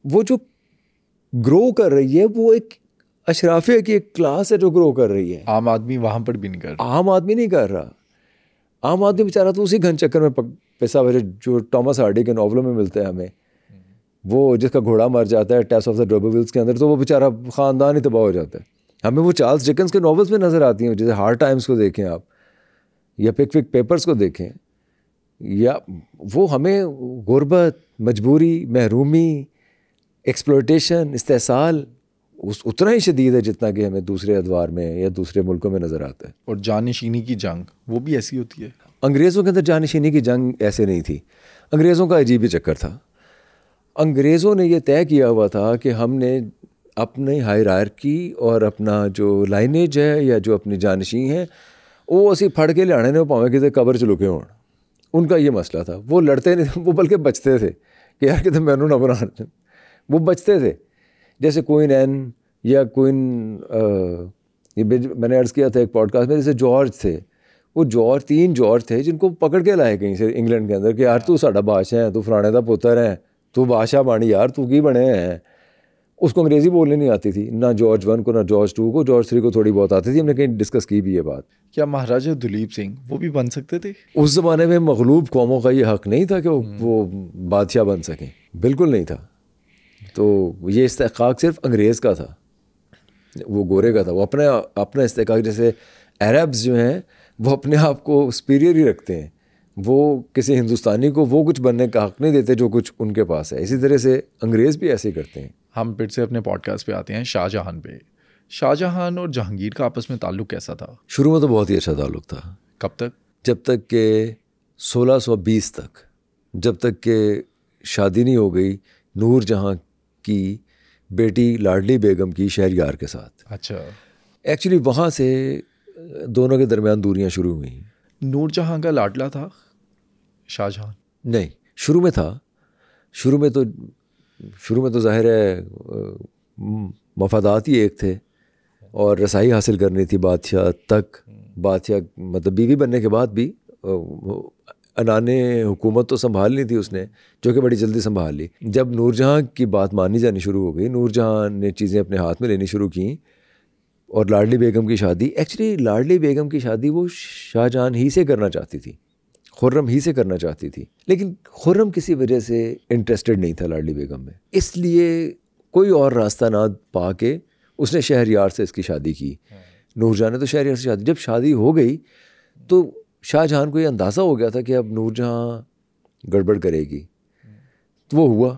वो जो ग्रो कर रही है वो एक अशराफिया की एक क्लास है जो ग्रो कर रही है। आम आदमी वहाँ पर भी नहीं कर रहा। आम आदमी नहीं कर रहा। आम आदमी बेचारा तो उसी घन चक्कर में पैसा वजह जो टॉमस हार्डी के नॉवलों में मिलता है हमें, वो जिसका घोड़ा मर जाता है टेस्ट ऑफ द ड्रोबोविल्स के अंदर, तो वो बेचारा ख़ानदान ही तबाह हो जाता है। हमें वो चार्ल्स डिकेंस के नॉवेल्स में नज़र आती हैं, जैसे हार्ड टाइम्स को देखें आप, या पिकविक पेपर्स को देखें, या वो हमें गुर्बत, मजबूरी, महरूमी, एक्सप्लॉयटेशन, इस्तेसाल उतना ही शदीद है जितना कि हमें दूसरे अदवार में या दूसरे मुल्कों में नज़र आता है। और जानशीनी की जंग वो भी ऐसी होती है। अंग्रेज़ों के अंदर जानशीनी की जंग ऐसे नहीं थी। अंग्रेज़ों का अजीब ही चक्कर था। अंग्रेज़ों ने ये तय किया हुआ था कि हमने अपनी हायरार्की और अपना जो लाइनेज है या जो अपनी जानशी हैं वो असी फड़ के लियाने ने भावें कितने कबर च लुके होण। उनका ये मसला था। वो लड़ते नहीं, वो बल्कि बचते थे कि यार कितने मैनू ना बना, वो बचते थे। जैसे क्वीन एन या क्वीन, ये मैंने अर्ज़ किया था एक पॉडकास्ट में, जैसे जॉर्ज थे, वो तीन जॉर्ज थे जिनको पकड़ के लाए कहीं से इंग्लैंड के अंदर कि यार तू साडा बादशाह है, तू फलाने दा पुत्र है, तू बादशाह बन यार, तू की बने हैं। उसको अंग्रेज़ी बोलनी नहीं आती थी, ना जॉर्ज 1 को, ना जॉर्ज 2 को। जॉर्ज 3 को थोड़ी बहुत आती थी, हमने कहीं डिस्कस की भी ये बात। क्या महाराजा दुलीप सिंह वो भी बन सकते थे? उस ज़माने में मगलूब कौमों का ये हक़ नहीं था कि वो बादशाह बन सकें, बिल्कुल नहीं था। तो ये इस्तेहक़ाक़ सिर्फ अंग्रेज़ का था, वो गोरे का था। वो अपना इस्तेहक़ाक़, जैसे अरब्स जो हैं वो अपने आप को सुपीरियर ही रखते हैं, वो किसी हिंदुस्तानी को वो कुछ बनने का हक़ नहीं देते जो कुछ उनके पास है। इसी तरह से अंग्रेज़ भी ऐसे ही करते हैं। हम फिर से अपने पॉडकास्ट पे आते हैं शाहजहां पे। शाहजहां और जहांगीर का आपस में ताल्लुक़ कैसा था? शुरू में तो बहुत ही अच्छा ताल्लुक़ था। कब तक? जब तक के 1620 तक, जब तक के शादी नहीं हो गई नूरजहां की बेटी लाडली बेगम की शहरयार के साथ। अच्छा। एक्चुअली वहाँ से दोनों के दरमियान दूरियां शुरू हुई। नूरजहां का लाडला था शाहजहां? नहीं, शुरू में था। शुरू में तो ज़ाहिर है मफादात ही एक थे और रसाई हासिल करनी थी बादशाह तक। बादशाह मतलब बीवी बनने के बाद भी अनाने हुकूमत तो संभाल ली थी उसने, जो कि बड़ी जल्दी संभाल ली। जब नूरजहां की बात मानी जानी शुरू हो गई, नूरजहां ने चीज़ें अपने हाथ में लेनी शुरू की और लाडली बेगम की शादी, एक्चुअली लाडली बेगम की शादी वो शाहजहां ही से करना चाहती थी, खुर्रम ही से करना चाहती थी, लेकिन खुर्रम किसी वजह से इंटरेस्टेड नहीं था लाडली बेगम में। इसलिए कोई और रास्ता ना पा के उसने शहरयार से इसकी शादी की। नूरजहां ने तो शहरयार से शादी, जब शादी हो गई तो शाहजहां को ये अंदाज़ा हो गया था कि अब नूरजहां गड़बड़ करेगी। तो वो हुआ,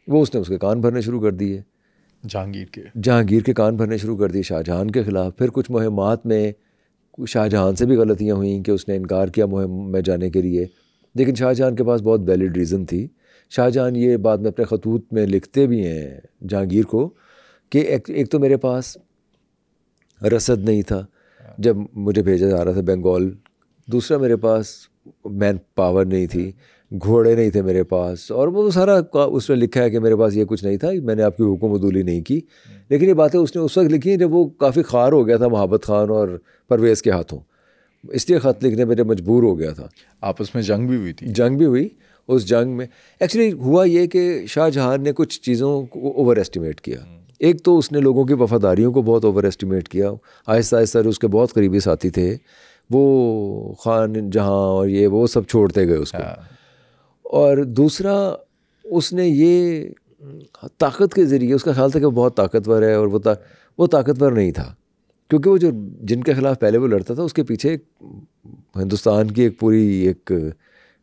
वो उसने उसके कान भरने शुरू कर दिए, जहांगीर के कान भरने शुरू कर दिए शाहजहां के ख़िलाफ़। फिर कुछ मुहिमात में शाहजहां से भी गलतियां हुई कि उसने इनकार किया मुहिम में जाने के लिए, लेकिन शाहजहां के पास बहुत वैलिड रीज़न थी। शाहजहां ये बाद में अपने खतूत में लिखते भी हैं जहांगीर को कि एक तो मेरे पास रसद नहीं था जब मुझे भेजा जा रहा था बंगाल, दूसरा मेरे पास मैन पावर नहीं थी, घोड़े नहीं थे मेरे पास, और वो सारा उसने लिखा है कि मेरे पास ये कुछ नहीं था, मैंने आपकी हुक्म अदूली नहीं की। लेकिन ये बातें उसने उस वक्त लिखी जब वो काफ़ी ख़ार हो गया था मोहब्बत खान और परवेज़ के हाथों, इसलिए ख़त लिखने पर मजबूर हो गया था। आपस में जंग भी हुई थी? जंग भी हुई। उस जंग में एक्चुअली हुआ ये कि शाहजहां ने कुछ चीज़ों को ओवर एस्टिमेट किया। एक तो उसने लोगों की वफ़ादारियों को बहुत ओवर एस्टिमेट किया। आहिस्ता आहिस्ता उसके बहुत करीबी साथी थे, वो खान जहां और ये वो सब छोड़ते गए उसको। और दूसरा उसने ये ताकत के ज़रिए, उसका ख्याल था कि वो बहुत ताकतवर है, और वो ताकतवर नहीं था, क्योंकि वो जो जिनके ख़िलाफ़ पहले वो लड़ता था उसके पीछे हिंदुस्तान की एक पूरी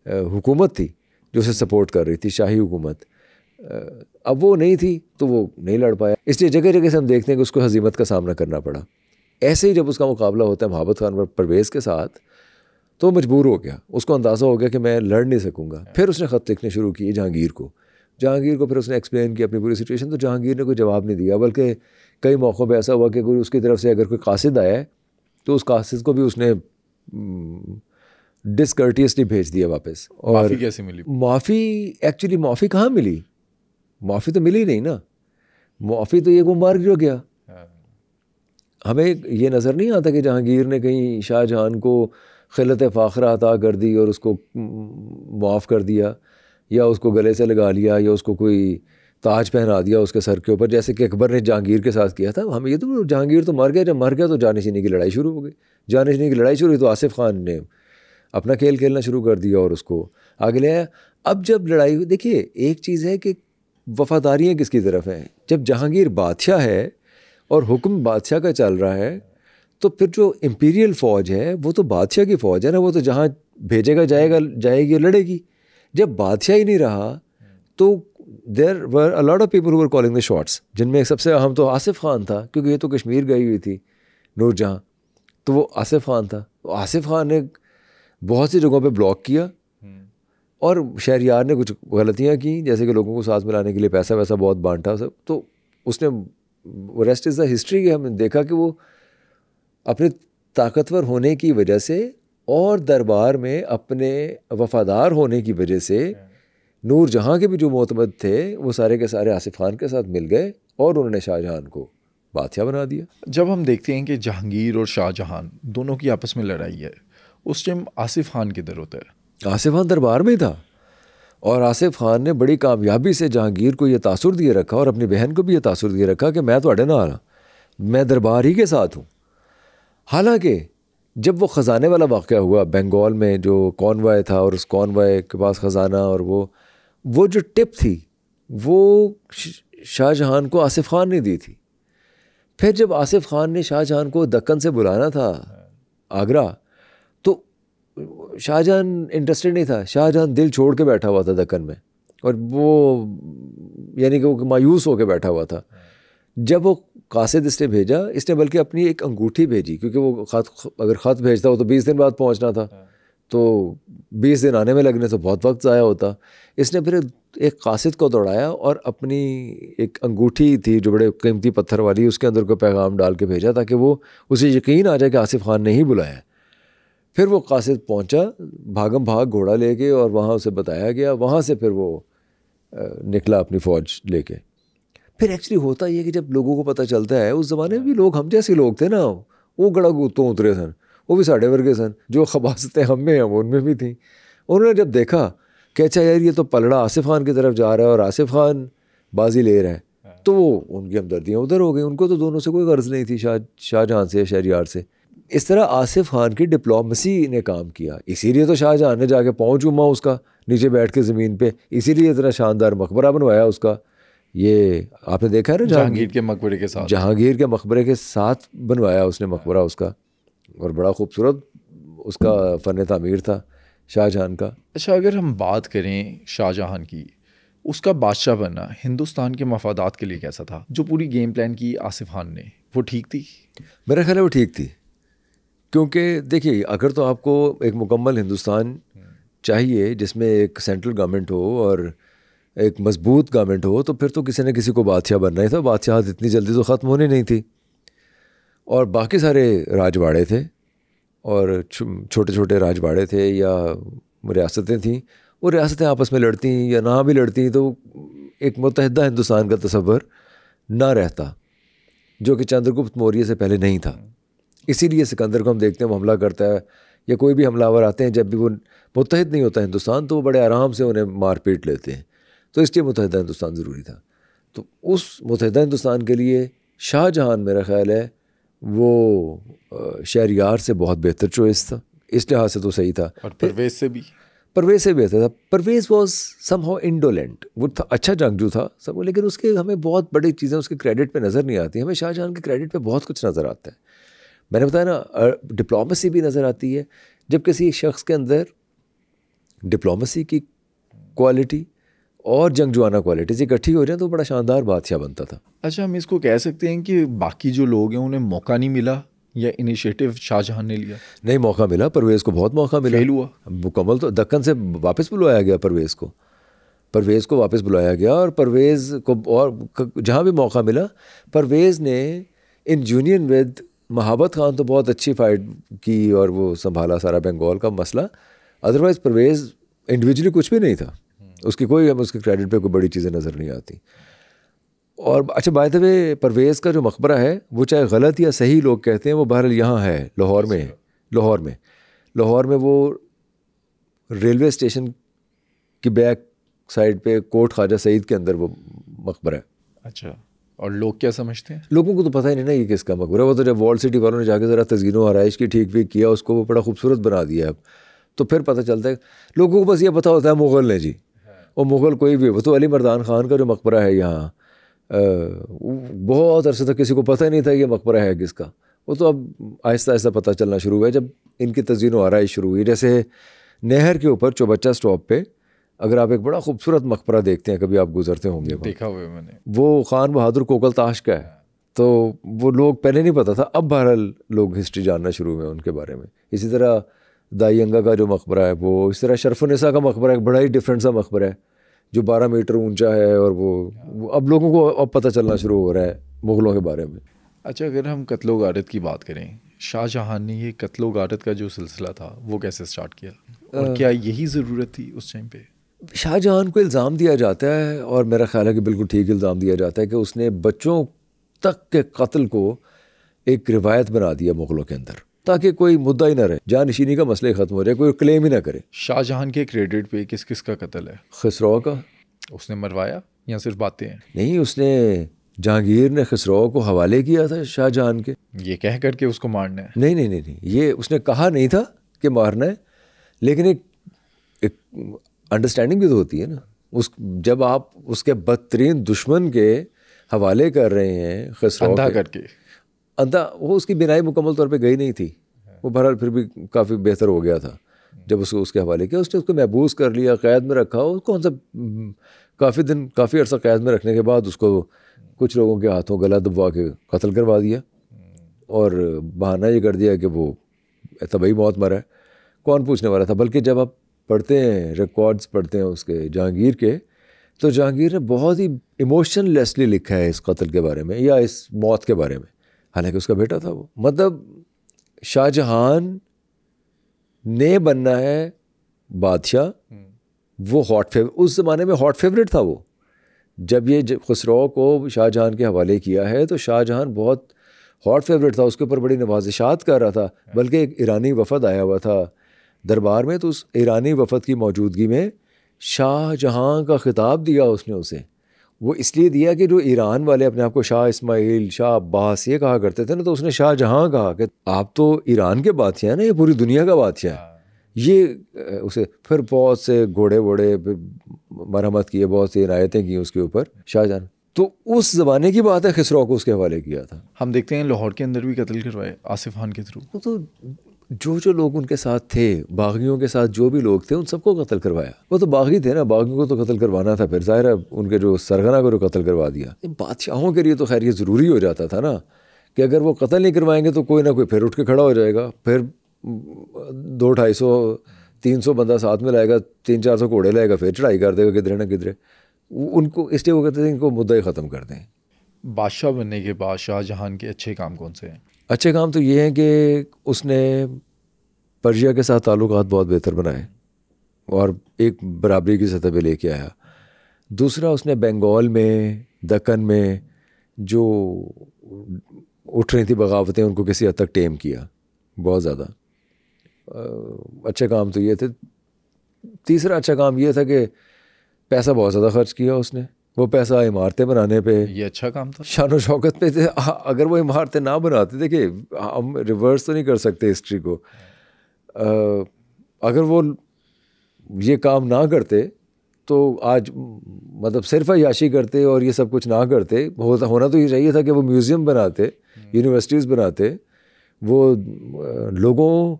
हुकूमत थी जो उसे सपोर्ट कर रही थी, शाही हुकूमत। अब वो नहीं थी तो वो नहीं लड़ पाया, इसलिए जगह जगह से हम देखते हैं कि उसको हज़ीमत का सामना करना पड़ा। ऐसे ही जब उसका मुकाबला होता है मोहब्बत खान और परवेज़ के साथ, तो मजबूर हो गया, उसको अंदाज़ा हो गया कि मैं लड़ नहीं सकूँगा। फिर उसने ख़त लिखने शुरू किए जहांगीर को फिर उसने एक्सप्लेन किया अपनी पूरी सिचुएशन, तो जहांगीर ने कोई जवाब नहीं दिया, बल्कि कई मौक़ों पे ऐसा हुआ कि कोई उसकी तरफ से अगर कोई कासिद आया है तो उस कासिद को भी उसने डिसकर्टियसली भेज दिया वापस। और माफ़ी कैसे मिली? एक्चुअली माफ़ी कहाँ मिली? माफ़ी तो मिली नहीं ना, माफ़ी तो ये वो मर जो गया। हमें ये नज़र नहीं आता कि जहांगीर ने कहीं शाहजहां को खिलत फ़ाखरा अता कर दी और उसको माफ़ कर दिया, या उसको गले से लगा लिया, या उसको कोई ताज पहना दिया उसके सर के ऊपर, जैसे कि अकबर ने जहांगीर के साथ किया था। हमें ये तो जहांगीर तो मर गया, जब मर गया तो जानशीनी की लड़ाई शुरू हो गई। जानशीनी की लड़ाई शुरू हुई तो आसिफ खान ने अपना खेल खेलना शुरू कर दिया और उसको आगे ले आया। अब जब लड़ाई हुई, देखिए एक चीज़ है कि वफ़ादारियाँ किसकी तरफ हैं। जब जहांगीर बादशाह है और हुक्म बादशाह का चल रहा है, तो फिर जो इम्पीरियल फ़ौज है वो तो बादशाह की फ़ौज है ना, वो तो जहाँ भेजेगा जाएगी और लड़ेगी। जब बादशाह ही नहीं रहा तो there were a lot of people who were calling the shots, जिनमें सबसे अहम तो आसिफ खान था, क्योंकि ये तो कश्मीर गई हुई थी नूरजहाँ, तो वो आसिफ खान था। तो आसिफ खान ने बहुत सी जगहों पे ब्लॉक किया और शहरयार ने कुछ गलतियाँ की, जैसे कि लोगों को साथ मिलाने के लिए पैसा वैसा बहुत बांटा सब, तो उसने, रेस्ट इज़ द हिस्ट्री, हमने देखा कि वो अपने ताकतवर होने की वजह से और दरबार में अपने वफादार होने की वजह से नूरजहाँ के भी जो मोतमद थे वो सारे के सारे आसिफ खान के साथ मिल गए और उन्होंने शाहजहां को बादशाह बना दिया। जब हम देखते हैं कि जहांगीर और शाहजहां दोनों की आपस में लड़ाई है, उस टाइम आसिफ खान किधर होता है? आसिफ खान दरबार में था और आसिफ खान ने बड़ी कामयाबी से जहांगीर को ये तासुर दिए रखा और अपनी बहन को भी ये तासुर दिए रखा कि मैं तो ना आ रहा, मैं दरबार ही के साथ हूँ। हालांकि जब वो ख़जाने वाला वाक़या हुआ बंगाल में, जो कॉन्वॉय था और उस कॉन्वॉय के पास ख़जाना, और वो जो टिप थी वो शाहजहां को आसिफ खान ने दी थी। फिर जब आसिफ खान ने शाहजहां को दक्कन से बुलाना था आगरा, तो शाहजहां इंटरेस्टेड नहीं था। शाहजहां दिल छोड़ के बैठा हुआ था दक्कन में, और वो यानी कि वो मायूस होकर बैठा हुआ था। जब वो कासिद इसने भेजा, इसने बल्कि अपनी एक अंगूठी भेजी, क्योंकि वो अगर ख़त भेजता हो तो 20 दिन बाद पहुंचना था, तो 20 दिन आने में लगने से बहुत वक्त ज़ाया होता। इसने फिर एक कासिद को दौड़ाया और अपनी एक अंगूठी थी जो बड़े कीमती पत्थर वाली, उसके अंदर कोई पैगाम डाल के भेजा ताकि वो उसे यकीन आ जाए कि आसिफ खान ने ही बुलाया। फिर वो कासिद पहुंचा भागम भाग घोड़ा लेके, और वहाँ उसे बताया गया, वहाँ से फिर वो निकला अपनी फ़ौज लेके। फिर एक्चुअली होता ये कि जब लोगों को पता चलता है, उस ज़माने में भी लोग हम जैसे लोग थे ना, वो गड़ा गुत्तों उतरे सन, वो भी साढ़े वर्गे सन, जो खबासतें हम में हैं वो उनमें भी थी। उन्होंने जब देखा कि अच्छा यार ये तो पलड़ा आसिफ खान की तरफ जा रहा है और आसिफ खान बाजी ले रहा है, तो वो उनकी हमदर्दियाँ उधर हो गई। उनको तो दोनों से कोई गर्ज नहीं थी, शाहजहां से, शहरयार से। इस तरह आसिफ खान की डिप्लोमेसी ने काम किया, इसीलिए तो शाहजहां ने जाके पाँव चूमा उसका नीचे बैठ के ज़मीन पे, इसीलिए इतना शानदार मकबरा बनवाया उसका। ये आपने देखा है ना, जहांगीर के मकबरे के साथ, जहांगीर के मकबरे के साथ बनवाया उसने मकबरा उसका, और बड़ा खूबसूरत उसका फ़न तामीर था शाहजहां का। अच्छा, अगर हम बात करें शाहजहां की, उसका बादशाह बनना हिंदुस्तान के मफादात के लिए कैसा था? जो पूरी गेम प्लान की आसिफ खान ने, वो ठीक थी? मेरा ख्याल है वो ठीक थी, क्योंकि देखिए अगर तो आपको एक मुकम्मल हिंदुस्तान चाहिए जिसमें एक सेंट्रल गवर्नमेंट हो और एक मजबूत गवर्नमेंट हो, तो फिर तो किसी न किसी को बादशाह बनना ही था। बादशाहत इतनी जल्दी तो ख़त्म होनी नहीं थी, और बाकी सारे राजवाड़े थे और छोटे छोटे राजवाड़े थे या रियासतें थीं, वो रियासतें आपस में लड़ती या ना भी लड़ती तो एक मुत्तहिदा हिंदुस्तान का तस्वर ना रहता, जो कि चंद्रगुप्त मौर्य से पहले नहीं था। इसीलिए सिकंदर को हम देखते हैं वो हमला करता है, या कोई भी हमलावर आते हैं, जब भी वो मुत्तहिद नहीं होता हिंदुस्तान तो वो बड़े आराम से उन्हें मार पीट लेते हैं। तो इसलिए मुत्तहिदा हिंदुस्तान ज़रूरी था। तो उस मुत्तहिदा हिंदुस्तान के लिए शाहजहां मेरा ख्याल है वो शहरयार से बहुत बेहतर चॉइस था, इस लिहाज से तो सही था। और परवेज़ से भी बेहतर था। परवेज़ वॉज समहाउ इंडोलेंट, वो था अच्छा जंगजू था सब, लेकिन उसके हमें बहुत बड़ी चीज़ें उसके क्रेडिट पे नज़र नहीं आती। हमें शाहजहां के क्रेडिट पे बहुत कुछ नज़र आता है। मैंने बताया ना, डिप्लोमेसी भी नज़र आती है। जब किसी शख्स के अंदर डिप्लोमेसी की क्वालिटी और जंगजुआना क्वालिटीज इकट्ठी हो जाए तो बड़ा शानदार बादशाह बनता था। अच्छा, हम इसको कह सकते हैं कि बाकी जो लोग हैं उन्हें मौका नहीं मिला, या इनिशिएटिव शाहजहां ने लिया? नहीं, मौका मिला, परवेज़ को बहुत मौका मिला। फेल हुआ मुकम्मल। तो दक्कन से वापस बुलाया गया परवेज़ को वापस बुलाया गया, और परवेज़ को और जहाँ भी मौका मिला परवेज़ ने in union with Mahabat Khan तो बहुत अच्छी फाइट की और वो संभाला सारा बंगाल का मसला। अदरवाइज़ परवेज़ इंडिविजुअली कुछ भी नहीं था, उसकी कोई हमें उसके क्रेडिट पे कोई बड़ी चीज़ें नज़र नहीं आती। और अच्छा, बाय द वे, परवेज़ का जो मकबरा है वो चाहे गलत या सही लोग कहते हैं, वो बहरहाल यहाँ है, लाहौर में है। लाहौर में वो रेलवे स्टेशन की बैक साइड पे कोट ख्वाजा सईद के अंदर वो मकबरा है। अच्छा, और लोग क्या समझते हैं? लोगों को तो पता ही नहीं ना ये किसका मकबरा। वो तो जब वॉल सिटी वालों ने जाके ज़रा तज़कीन व आराइश की ठीक भी किया, उसको वो बड़ा खूबसूरत बना दिया अब, तो फिर पता चलता है। लोगों को बस ये पता होता है मुग़ल ने जी, और मुग़ल कोई भी, वो तो अली मर्दान ख़ान का जो मकबरा है यहाँ बहुत अरसे तक किसी को पता ही नहीं था ये मकबरा है किसका। वो तो अब आहिस्ता आहिस्ता पता चलना शुरू हुआ जब इनकी तज़ीन व आराइश शुरू हुई। जैसे नहर के ऊपर चौबच्चा स्टॉप पे अगर आप एक बड़ा खूबसूरत मकबरा देखते हैं, कभी आप गुजरते होंगे, देखा हुआ है मैंने, वो खान बहादुर कोकल ताश का है। तो वो लोग पहले नहीं पता था, अब बहरहाल लोग हिस्ट्री जानना शुरू हुए उनके बारे में। इसी तरह दाईयंगा का जो मकबरा है वो, इस तरह शरफुन्निसा का मकबरा एक बड़ा ही डिफरेंट सा मकबरा है जो 12 मीटर ऊंचा है, और वो अब लोगों को अब पता चलना शुरू हो रहा है मुग़लों के बारे में। अच्छा, अगर हम कत्लो गारत की बात करें, शाहजहां ने ये कत्लो गारत का जो सिलसिला था वो कैसे स्टार्ट किया, और क्या यही ज़रूरत थी उस टाइम पे? शाहजहां को इल्ज़ाम दिया जाता है, और मेरा ख्याल है कि बिल्कुल ठीक इल्ज़ाम दिया जाता है, कि उसने बच्चों तक के कत्ल को एक रिवायत बना दिया मुग़लों के अंदर, ताकि कोई मुद्दा ही ना रहे, जानशीनी का मसला ही ख़त्म हो जाए, कोई क्लेम ही ना करे। शाहजहां के क्रेडिट पे किस किस का कत्ल है? खसरो का। उसने मरवाया या सिर्फ बातें हैं? नहीं, उसने, जहांगीर ने खसरो को हवाले किया था शाहजहां के, ये कह करके उसको मारना है? नहीं नहीं नहीं नहीं, ये उसने कहा नहीं था कि मारना है, लेकिन एक अंडरस्टैंडिंग भी तो होती है ना। जब आप उसके बदतरीन दुश्मन के हवाले कर रहे हैं खसरो अंधा करके, अंधा, वो उसकी बिनाई मुकम्मल तौर पे गई नहीं थी, वो बहरहाल फिर भी काफ़ी बेहतर हो गया था जब उसको उसके हवाले किया। उसने उसको महबूस कर लिया, क़ैद में रखा, वो कौन सा काफ़ी अर्सा क़ैद में रखने के बाद उसको कुछ लोगों के हाथों गला दबवा के कत्ल करवा दिया, और बहाना ये कर दिया कि वो तबई मौत मरा है। कौन पूछने वाला था? बल्कि जब आप पढ़ते हैं, रिकॉर्ड्स पढ़ते हैं उसके जहांगीर के, तो जहांगीर ने बहुत ही इमोशनलेसली लिखा है इस कत्ल के बारे में या इस मौत के बारे में, हालांकि उसका बेटा था वो। मतलब शाहजहां ने बनना है बादशाह, वो उस ज़माने में हॉट फेवरेट था वो। जब ये खसरो को शाहजहां के हवाले किया है तो शाहजहां बहुत हॉट फेवरेट था, उसके ऊपर बड़ी नवाजिशात कर रहा था। बल्कि एक ईरानी वफ़द आया हुआ था दरबार में, तो उस ईरानी वफ़द की मौजूदगी में शाहजहां का ख़िताब दिया उसने उसे। वो इसलिए दिया कि जो ईरान वाले अपने आप को शाह इस्माइल, शाह अब्बास ये कहा करते थे ना, तो उसने शाहजहां कहा कि आप तो ईरान के बादशाह हैं ना, ये पूरी दुनिया का बादशाह है। ये उसे फिर बहुत से घोड़े वोड़े मरहमत किए, बहुत सी इनायतें की उसके ऊपर शाहजहां। तो उस ज़माने की बात है, खसरो को उसके हवाले किया था। हम देखते हैं लाहौर के अंदर भी कत्ल करवाए आसिफ खान के थ्रू। तो जो लोग उनके साथ थे, बागियों के साथ जो भी लोग थे, उन सबको कत्ल करवाया। वो तो बागी थे ना, बागियों को तो कत्ल करवाना था, फिर ज़ाहिर है उनके जो सरगना को कत्ल करवा दिया। बादशाहों के लिए तो खैर ये ज़रूरी हो जाता था ना, कि अगर वो कत्ल नहीं करवाएंगे तो कोई ना कोई फिर उठ के खड़ा हो जाएगा, फिर 200-250-300 बंदा साथ में लाएगा, 300-400 घोड़े लाएगा, फिर चढ़ाई कर देगा किधरे ना किधरे। उनको इसलिए वो कहते थे इनको मुद्दा ही ख़त्म कर दें। बादशाह बनने के बाद शाहजहां के अच्छे काम कौन से हैं? अच्छे काम तो ये हैं कि उसने पर्शिया के साथ ताल्लुकात बहुत बेहतर बनाए और एक बराबरी की सतह पे लेके आया। दूसरा, उसने बंगाल में, दक्कन में जो उठ रही थी बगावतें, उनको किसी हद तक टेम किया बहुत ज़्यादा। अच्छे काम तो ये थे। तीसरा अच्छा काम ये था कि पैसा बहुत ज़्यादा खर्च किया उसने। वो पैसा इमारतें बनाने पे, ये अच्छा काम था, शान शौकत पे थे। अगर वो इमारतें ना बनाते, देखिए हम रिवर्स तो नहीं कर सकते हिस्ट्री को, अगर वो ये काम ना करते तो आज मतलब सिर्फ अय्याशी करते और ये सब कुछ ना करते। होना तो ये चाहिए था कि वो म्यूज़ियम बनाते, यूनिवर्सिटीज़ बनाते, वो लोगों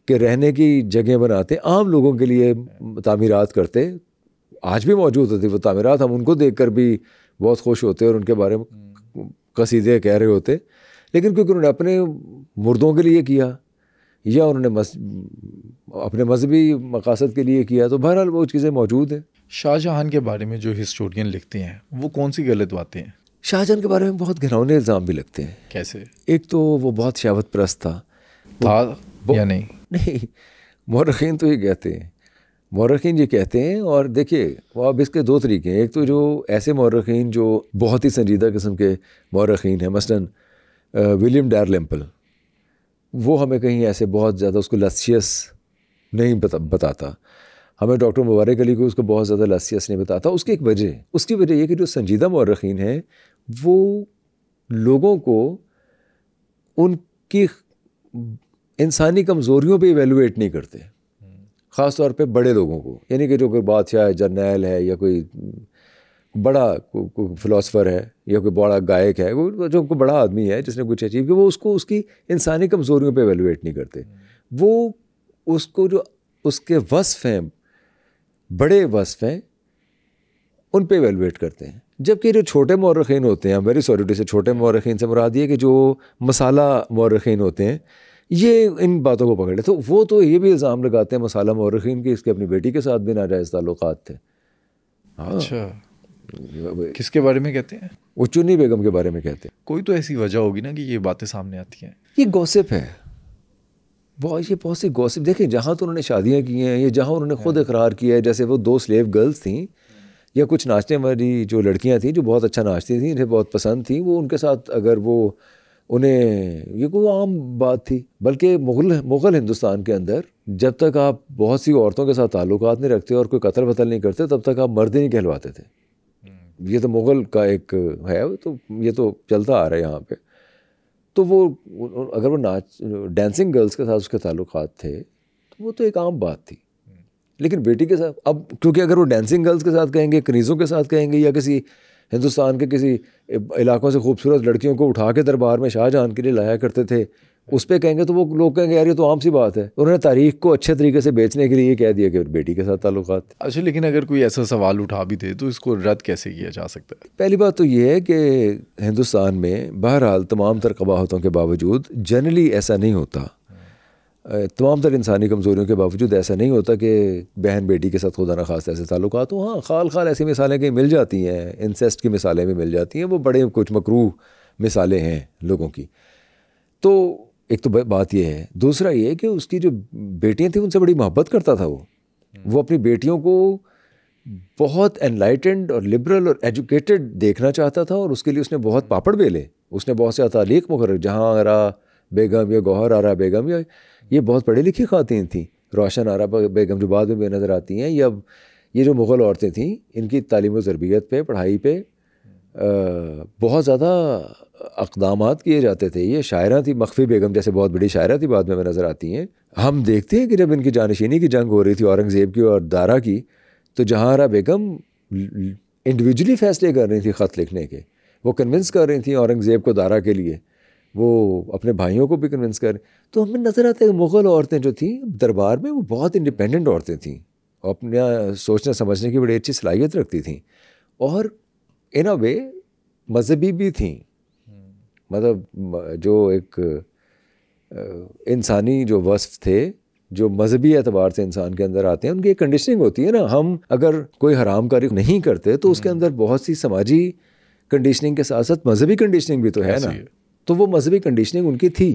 के रहने की जगह बनाते, आम लोगों के लिए तामीरात करते। आज भी मौजूद होती वो तामीरात, हम उनको देखकर भी बहुत खुश होते और उनके बारे में कसीदे कह रहे होते। लेकिन क्योंकि उन्होंने अपने मुर्दों के लिए किया या उन्होंने अपने मजहबी मकासद के लिए किया, तो बहरहाल वो चीज़ें मौजूद हैं। शाहजहां के बारे में जो हिस्टोरियन लिखते हैं वो कौन सी गलत बातें हैं? शाहजहां के बारे में बहुत घिनौने इल्ज़ाम भी लगते हैं। कैसे? एक तो वो बहुत शहवत परस्त था या नहीं? नहीं, मौरखीन तो ये कहते हैं, मौरखीन ये कहते हैं। और देखिए वो अब इसके दो तरीके हैं। एक तो जो ऐसे मौरखीन जो बहुत ही संजीदा किस्म के मौरखीन हैं, मसलन विलियम डैरलिम्पल, वो हमें कहीं ऐसे बहुत ज़्यादा उसको लस्सियस नहीं बताता। हमें डॉक्टर मुबारक अली को उसको बहुत ज़्यादा लस्सियस नहीं बताता। उसकी एक वजह, उसकी वजह ये कि जो संजीदा मौरखीन हैं वो लोगों को उनकी इंसानी कमज़ोरियों पे इवेलुएट नहीं करते, ख़ास तौर पे बड़े लोगों को। यानी कि जो कोई बादशाह है, जर्नैल है या कोई बड़ा कोई फिलोसफर है या कोई बड़ा गायक है, जो कोई बड़ा आदमी है जिसने कुछ अचीव किया, वो उसको उसकी इंसानी कमज़ोरियों पे एवेलुएट नहीं करते। वो उसको जो उसके वस्फ़ हैं, बड़े वस्फ़ हैं, उन पे एवेलुएट करते हैं। जबकि जो छोटे मौरख़ीन होते हैं, वेरी सॉरी टू से, छोटे मौरख़ीन से मुराद ये कि जो मसाला मौरख़ीन होते हैं, ये इन बातों को पकड़ ले। तो वो तो ये भी इल्ज़ाम लगाते हैं मसाला मौरख़ीन कि इसके अपनी बेटी के साथ भी नाजायज़ ताल्लुकात थे। हाँ, अच्छा, किसके बारे में कहते हैं? वो चुन्नी बेगम के बारे में कहते हैं। कोई तो ऐसी वजह होगी ना कि ये बातें सामने आती हैं। ये गॉसिप है, ये बहुत सी गॉसिप। देखें, जहाँ तो उन्होंने शादियाँ की हैं, ये जहाँ उन्होंने खुद इकरार किया है, जैसे वो 2 स्लेव गर्ल्स थीं या कुछ नाचने वाली जो लड़कियाँ थीं जो बहुत अच्छा नाचती थीं, इन्हें बहुत पसंद थी, वो उनके साथ अगर वो उन्हें, ये कोई आम बात थी। बल्कि मुग़ल हिंदुस्तान के अंदर जब तक आप बहुत सी औरतों के साथ ताल्लुकात नहीं रखते और कोई कत्ल वतल नहीं करते, तब तक आप मर्द ही नहीं कहलवाते थे। ये तो मुग़ल का एक है, तो ये तो चलता आ रहा है यहाँ पे। तो वो अगर वो डांसिंग गर्ल्स के साथ उसके ताल्लुकात थे तो वो तो एक आम बात थी। लेकिन बेटी के साथ, अब क्योंकि अगर वो डांसिंग गर्ल्स के साथ कहेंगे, कनीज़ों के साथ कहेंगे, या किसी हिंदुस्तान के किसी इलाकों से खूबसूरत लड़कियों को उठा के दरबार में शाहजहां के लिए लाया करते थे, उस पर कहेंगे तो वो लोग कहेंगे यार ये तो आम सी बात है। उन्होंने तारीख को अच्छे तरीके से बेचने के लिए ये कह दिया कि बेटी के साथ ताल्लुकात। अच्छा, लेकिन अगर कोई ऐसा सवाल उठा भी दे तो इसको रद्द कैसे किया जा सकता है? पहली बात तो ये है कि हिंदुस्तान में बहरहाल तमाम तर कबाहतों के बावजूद जनरली ऐसा नहीं होता, तमाम तर इंसानी कमज़ोरियों के बावजूद ऐसा नहीं होता कि बहन बेटी के साथ खुदा न खास ऐसे ताल्लुकात हो। हाँ, खाल ऐसी मिसालें कहीं मिल जाती हैं, इंसेस्ट की मिसालें भी मिल जाती हैं, वो बड़े कुछ मकरूह मिसालें हैं लोगों की। तो एक तो बात ये है। दूसरा ये कि उसकी जो बेटियां थी उनसे बड़ी मोहब्बत करता था वो अपनी बेटियों को बहुत एनलाइटेंड और लिबरल और एजुकेटेड देखना चाहता था, और उसके लिए उसने बहुत पापड़ बेले, उसने बहुत से अतालीक मुकर्रर, जहाँ आरा बेगम या गौहर आरा बेगम, या ये बहुत पढ़ी लिखी ख़वातीन थी, रोशन आरा बेगम जो बाद में नज़र आती हैं, या ये जो मुग़ल औरतें थीं, इनकी तालीम व तरबियत पे, पढ़ाई पे बहुत ज़्यादा अक़दामात किए जाते थे। ये शायरा थी, मख्फी बेगम जैसे बहुत बड़ी शायरा थी, बाद में नज़र आती हैं। हम देखते हैं कि जब इनकी जानशीनी की जंग हो रही थी औरंगज़ेब की और दारा की, तो जहांआरा बेगम इंडिविजुअली फ़ैसले कर रही थी ख़त लिखने के, वो कन्विंस कर रही थी औरंगज़ेब को दारा के लिए, वो अपने भाइयों को भी कन्विंस कर। तो हमें नज़र आता है कि मुग़ल औरतें जो थीं दरबार में, वो बहुत इंडिपेंडेंट औरतें थीं, अपना सोचने समझने की बड़ी अच्छी सलाहियत रखती थीं, और इन अ वे मजहबी भी थीं। मतलब जो एक इंसानी जो वस्फ थे, जो मजहबी एतबार से इंसान के अंदर आते हैं, उनकी एक कंडीशनिंग होती है ना। हम अगर कोई हराम कारी नहीं करते तो उसके अंदर बहुत सी समाजी कंडीशनिंग के साथ साथ मजहबी कंडीशनिंग भी तो है ना। तो वो मजहबी कंडीशनिंग उनकी थी,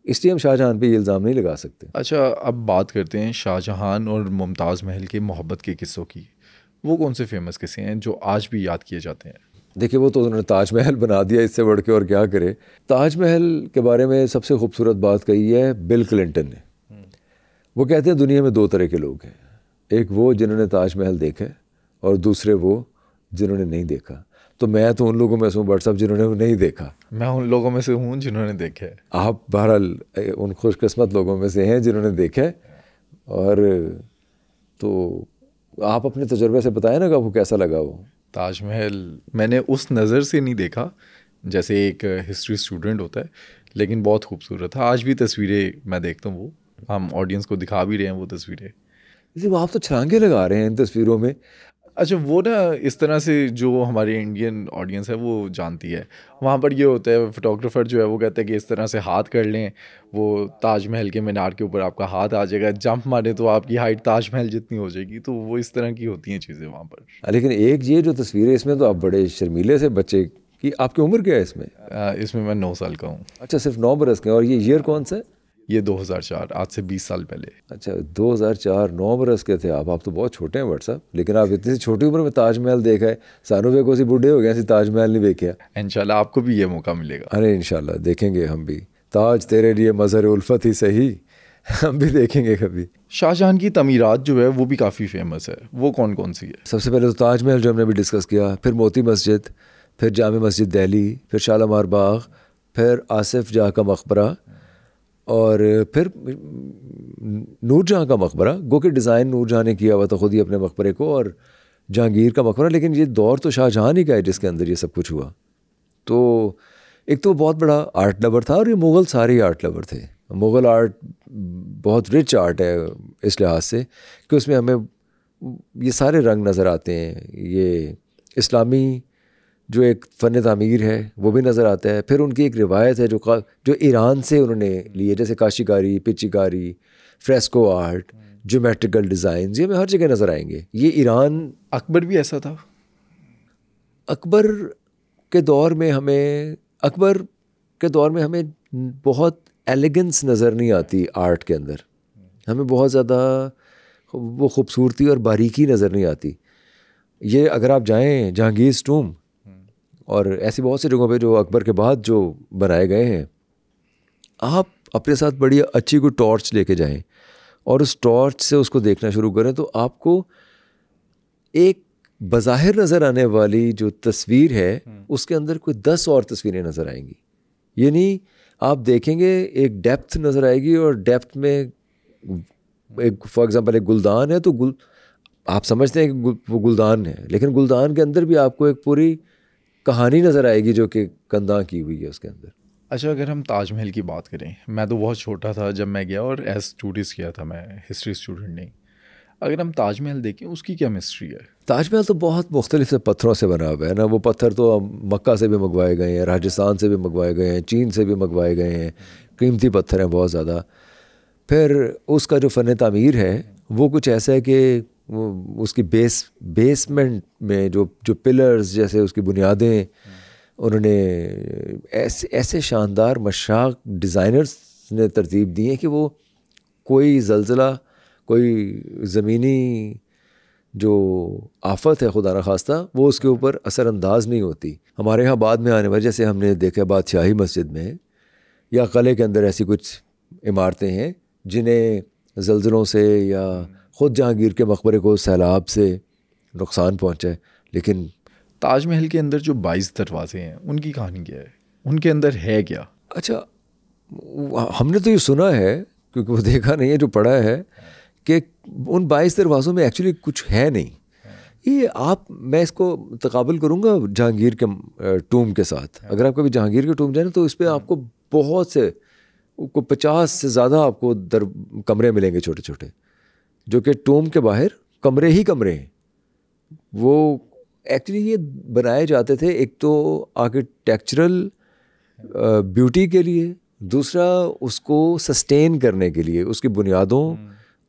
इसलिए हम शाहजहां पे ये इल्ज़ाम नहीं लगा सकते। अच्छा, अब बात करते हैं शाहजहां और मुमताज़ महल के मोहब्बत के किस्सों की। वो कौन से फेमस किस्से हैं जो आज भी याद किए जाते हैं? देखिए, वो तो उन्होंने ताजमहल बना दिया, इससे बढ़ के और क्या करे। ताजमहल के बारे में सबसे खूबसूरत बात कही है बिल क्लिंटन ने। वो कहते हैं दुनिया में 2 तरह के लोग हैं, एक वो जिन्होंने ताजमहल देखा है और दूसरे वो जिन्होंने नहीं देखा। तो मैं तो उन लोगों में से हूँ बट साहब जिन्होंने नहीं देखा। मैं उन लोगों में से हूँ जिन्होंने देखा है। आप बहरहाल उन खुशकिस्मत लोगों में से हैं जिन्होंने देखा है। और तो आप अपने तजुर्बे से बताएं ना कि आपको कैसा लगा वो ताजमहल? मैंने उस नज़र से नहीं देखा जैसे एक हिस्ट्री स्टूडेंट होता है, लेकिन बहुत खूबसूरत था। आज भी तस्वीरें मैं देखता हूँ, वो हम ऑडियंस को दिखा भी रहे हैं वो तस्वीरें। जी, आप तो छलांगे लगा रहे हैं इन तस्वीरों में। अच्छा, वो ना इस तरह से जो हमारी इंडियन ऑडियंस है वो जानती है, वहाँ पर ये होता है फ़ोटोग्राफ़र जो है वो कहता है कि इस तरह से हाथ कर लें, वो ताजमहल के मीनार के ऊपर आपका हाथ आ जाएगा, जंप मारे तो आपकी हाइट ताजमहल जितनी हो जाएगी। तो वो इस तरह की होती हैं चीज़ें वहाँ पर। लेकिन एक ये जो तस्वीरें, इसमें तो आप बड़े शर्मीले से बच्चे की, आपकी उम्र क्या है इसमें? इसमें मैं 9 साल का हूँ। अच्छा, सिर्फ 9 बरस के। और ये ईयर कौन सा है? ये 2004, आज से 20 साल पहले। अच्छा, 2004, 9 बरस के थे आप तो बहुत छोटे हैं बट साहब। लेकिन आप इतनी छोटी उम्र में ताजमहल देखा है। सानू वे को सी बूढ़े हो गए ऐसी ताजमहल नहीं देखा। इंशाल्लाह आपको भी ये मौका मिलेगा। अरे इंशाल्लाह देखेंगे हम भी। ताज तेरे लिए मज़हर उल्फत ही सही, हम भी देखेंगे कभी। शाहजहां की तमीरात जो है वो भी काफ़ी फेमस है, वो कौन कौन सी है? सबसे पहले तो ताजमहल जो हमने भी डिस्कस किया, फिर मोती मस्जिद, फिर जामे मस्जिद दिल्ली, फिर शालीमार बाग, फिर आसिफ जहाँ का मकबरा, और फिर नूरजहाँ का मकबरा। गो के डिज़ाइन नूरजहाँ ने किया हुआ था खुद ही अपने मकबरे को, और जहांगीर का मकबरा, लेकिन ये दौर तो शाहजहां ही का है जिसके अंदर ये सब कुछ हुआ। तो एक तो बहुत बड़ा आर्ट लवर था, और ये मुग़ल सारे आर्ट लवर थे। मुग़ल आर्ट बहुत रिच आर्ट है इस लिहाज से कि उसमें हमें ये सारे रंग नज़र आते हैं। ये इस्लामी जो एक फ़न तामीर है वो भी नज़र आता है। फिर उनकी एक रिवायत है जो ईरान से उन्होंने ली है, जैसे काशीकारी, पिच्चीकारी, फ्रेस्को आर्ट, ज्योमेट्रिकल डिज़ाइन, ये हमें हर जगह नज़र आएंगे। ये ईरान। अकबर भी ऐसा था। अकबर के दौर में हमें बहुत एलिगेंस नज़र नहीं आती आर्ट के अंदर। हमें बहुत ज़्यादा वो खूबसूरती और बारीकी नज़र नहीं आती। ये अगर आप जाएं जहांगीर टूम और ऐसी बहुत सी जगहों पे जो अकबर के बाद जो बनाए गए हैं, आप अपने साथ बड़ी अच्छी कोई टॉर्च लेके जाएं और उस टॉर्च से उसको देखना शुरू करें, तो आपको एक बज़ाहिर नज़र आने वाली जो तस्वीर है उसके अंदर कोई 10 और तस्वीरें नज़र आएंगी। यानी आप देखेंगे एक डेप्थ नज़र आएगी, और डेप्थ में एक फॉर एग्ज़ाम्पल एक गुलदान है, तो आप समझते हैं कि वो गुलदान है, लेकिन गुलदान के अंदर भी आपको एक पूरी कहानी नज़र आएगी जो कि कंधा की हुई है उसके अंदर। अच्छा, अगर हम ताजमहल की बात करें, मैं तो बहुत छोटा था जब मैं गया, और एज टूरिस्ट गया था, मैं हिस्ट्री स्टूडेंट नहीं। अगर हम ताजमहल देखें, उसकी क्या मिस्ट्री है? ताजमहल तो बहुत मुख्तलिफ से पत्थरों से बना हुआ है ना। वो पत्थर तो मक्का से भी मंगवाए गए हैं, राजस्थान से भी मंगवाए गए हैं, चीन से भी मंगवाए गए हैं, कीमती पत्थर हैं बहुत ज़्यादा। फिर उसका जो फ़न तामीर है वो कुछ ऐसा है कि उसकी बेसमेंट में जो पिलर्स, जैसे उसकी बुनियादें, उन्होंने ऐसे शानदार मशाक डिज़ाइनर्स ने तरतीब दी है कि वो कोई ज़लज़ला, कोई ज़मीनी जो आफत है खुदा न खास्ता, वो उसके ऊपर असरअंदाज नहीं होती। हमारे यहाँ बाद में आने वाले, जैसे हमने देखा बादशाही मस्जिद में या किले के अंदर ऐसी कुछ इमारतें हैं जिन्हें ज़लज़लों से या ख़ुद जहांगीर के मकबरे को सैलाब से नुकसान पहुँचा है। लेकिन ताजमहल के अंदर जो 22 दरवाजे हैं, उनकी कहानी क्या है? उनके अंदर है क्या? अच्छा, हमने तो ये सुना है, क्योंकि वो देखा नहीं है, जो पढ़ा है कि उन 22 दरवाज़ों में एक्चुअली कुछ है नहीं। ये मैं इसको तकाबुल करूँगा जहांगीर के टूम के साथ। अगर आप कभी जहांगीर के टूम जाए तो इस पर आपको बहुत से 50 से ज़्यादा आपको कमरे मिलेंगे छोटे छोटे, जो कि टूम के बाहर कमरे ही कमरे हैं। वो एक्चुअली ये बनाए जाते थे, एक तो आर्किटेक्चरल ब्यूटी के लिए, दूसरा उसको सस्टेन करने के लिए, उसकी बुनियादों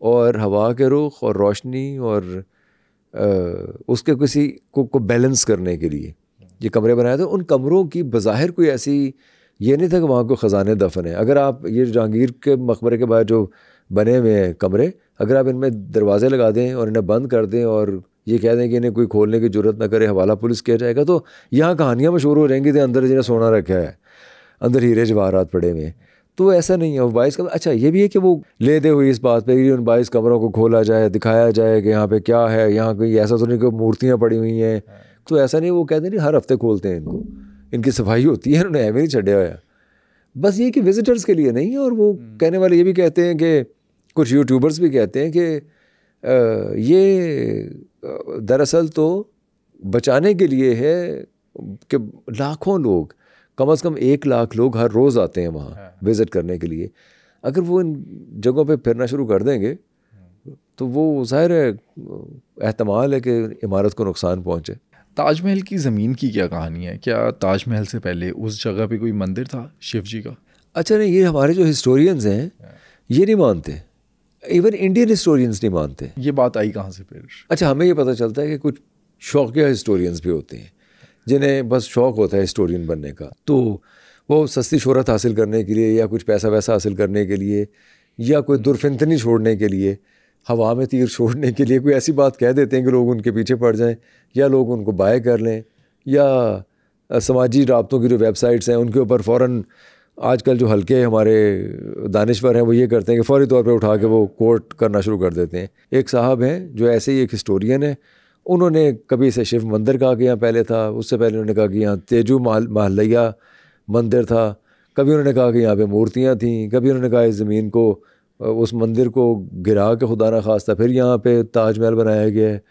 और हवा के रुख और रोशनी और उसके किसी को बैलेंस करने के लिए ये कमरे बनाए थे। उन कमरों की बज़ाहिर कोई ऐसी ये नहीं था कि वहाँ को ख़जाने दफन है। अगर आप ये जहांगीर के मकबरे के बाहर जो बने हुए हैं कमरे, अगर आप इनमें दरवाज़े लगा दें और इन्हें बंद कर दें और ये कह दें कि इन्हें कोई खोलने की ज़रूरत ना करे, हवाला पुलिस किया जाएगा, तो यहाँ कहानियाँ मशहूर हो रहेंगी कि अंदर जिन्हें सोना रखा है, अंदर हीरे जवाहरात पड़े हुए हैं। तो ऐसा नहीं है। वो 22 कमरे, अच्छा ये भी है कि वो ले दे हुई इस बात पे कि उन 22 कमरों को खोला जाए, दिखाया जाए कि यहाँ पे क्या है, यहाँ कोई ऐसा तो नहीं कि मूर्तियाँ पड़ी हुई हैं, तो ऐसा नहीं। वो कहते नहीं हर हफ्ते खोलते हैं इनको, इनकी सफाई होती है, उन्होंने ऐਵੇਂ नहीं छड़े हुआ है। बस ये कि विजिटर्स के लिए नहीं है। और वो कहने वाले ये भी कहते हैं कि कुछ यूट्यूबर्स भी कहते हैं कि ये दरअसल तो बचाने के लिए है कि लाखों लोग, कम से कम 1 लाख लोग हर रोज़ आते हैं वहाँ विज़िट करने के लिए। अगर वो इन जगहों पे फिरना शुरू कर देंगे तो वो ज़ाहिर है एहतमाल है कि इमारत को नुकसान पहुँचे। ताजमहल की ज़मीन की क्या कहानी है? क्या ताजमहल से पहले उस जगह पे कोई मंदिर था शिव जी का? अच्छा नहीं, ये हमारे जो हिस्टोरियंस हैं ये नहीं मानते, इवन इंडियन हिस्टोरियंस नहीं मानते। ये बात आई कहाँ से फिर? अच्छा, हमें ये पता चलता है कि कुछ शौकिया हिस्टोरियंस भी होते हैं जिन्हें बस शौक़ होता है हिस्टोरियन बनने का, तो वो सस्ती शोहरत हासिल करने के लिए या कुछ पैसा वैसा हासिल करने के लिए या कोई दुर्फिंतनी छोड़ने के लिए, हवा में तीर छोड़ने के लिए कोई ऐसी बात कह देते हैं कि लोग उनके पीछे पड़ जाएं या लोग उनको बाय कर लें, या समाजी राब्तों की जो वेबसाइट्स हैं उनके ऊपर फ़ौरन आजकल जो हल्के हमारे दानिश्वर हैं वो ये करते हैं कि फ़ौरी तौर पे उठा के वो कोट करना शुरू कर देते हैं। एक साहब हैं जो ऐसे ही एक हिस्टोरियन है, उन्होंने कभी इसे शिव मंदिर कहा कि यहाँ पहले था, उससे पहले उन्होंने कहा कि यहाँ तेजू महलैया मंदिर था, कभी उन्होंने कहा कि यहाँ पे मूर्तियाँ थीं, कभी उन्होंने कहा इस ज़मीन को, उस मंदिर को गिरा के खुदा न खास्ता फिर यहाँ पे ताजमहल बनाया गया है।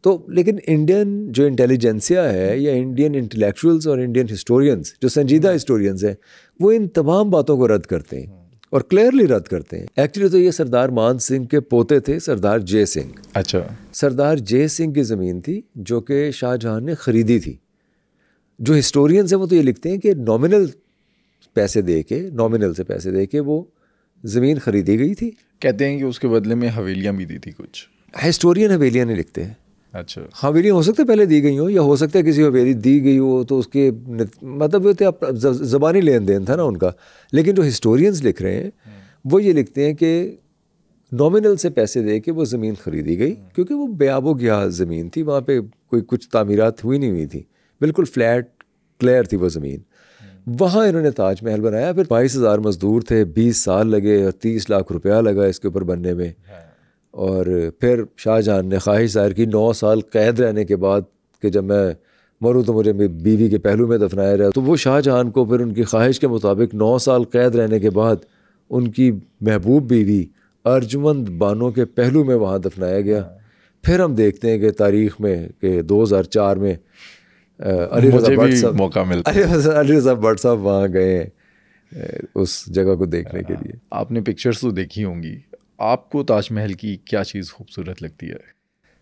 तो लेकिन इंडियन जो इंटेलिजेंसिया है या इंडियन इंटेलेक्चुअल्स और इंडियन हिस्टोरियंस जो संजीदा हिस्टोरियंस हैं वो इन तमाम बातों को रद्द करते हैं और क्लियरली रद्द करते हैं। एक्चुअली तो ये सरदार मान सिंह के पोते थे, सरदार जय सिंह। अच्छा। सरदार जय सिंह की ज़मीन थी जो कि शाहजहां ने ख़रीदी थी। जो हिस्टोरियंस हैं वो तो ये लिखते हैं कि नॉमिनल से पैसे दे के वो ज़मीन ख़रीदी गई थी। कहते हैं कि उसके बदले में हवेलियाँ भी दी थी कुछ। हिस्टोरियन हवेलियाँ नहीं लिखते हैं। अच्छा। हवेलियाँ हो सकता है पहले दी गई हो या हो सकता है किसी हवेली दी गई हो तो उसके मतलब वो तो ज़बानी लेन देन था ना उनका। लेकिन जो हिस्टोरियंस लिख रहे हैं वो ये लिखते हैं कि नॉमिनल से पैसे दे के वो ज़मीन ख़रीदी गई क्योंकि वो बेआबो गया ज़मीन थी, वहाँ पे कोई कुछ तामीरात नहीं हुई थी, बिल्कुल फ्लैट क्लियर थी वो ज़मीन। वहाँ इन्होंने ताजमहल बनाया। फिर 22,000 मज़दूर थे, 20 साल लगे और 30 लाख रुपया लगा इसके ऊपर बनने में। और फिर शाहजहां ने ख्वाहिश ज़ाहिर की 9 साल कैद रहने के बाद कि जब मैं मरूँ तो मुझे मेरी बीवी के पहलू में दफनाया जाए। तो वो शाहजहां को फिर उनकी ख्वाहिश के मुताबिक 9 साल कैद रहने के बाद उनकी महबूब बीवी अर्जुमंद बानो के पहलू में वहाँ दफनाया गया। फिर हम देखते हैं कि तारीख़ में कि 2004 में अली रज़ा भट्ट साहब वहाँ गए उस जगह को देखने के लिए। आपने पिक्चर्स तो देखी होंगी, आपको ताजमहल की क्या चीज़ खूबसूरत लगती है?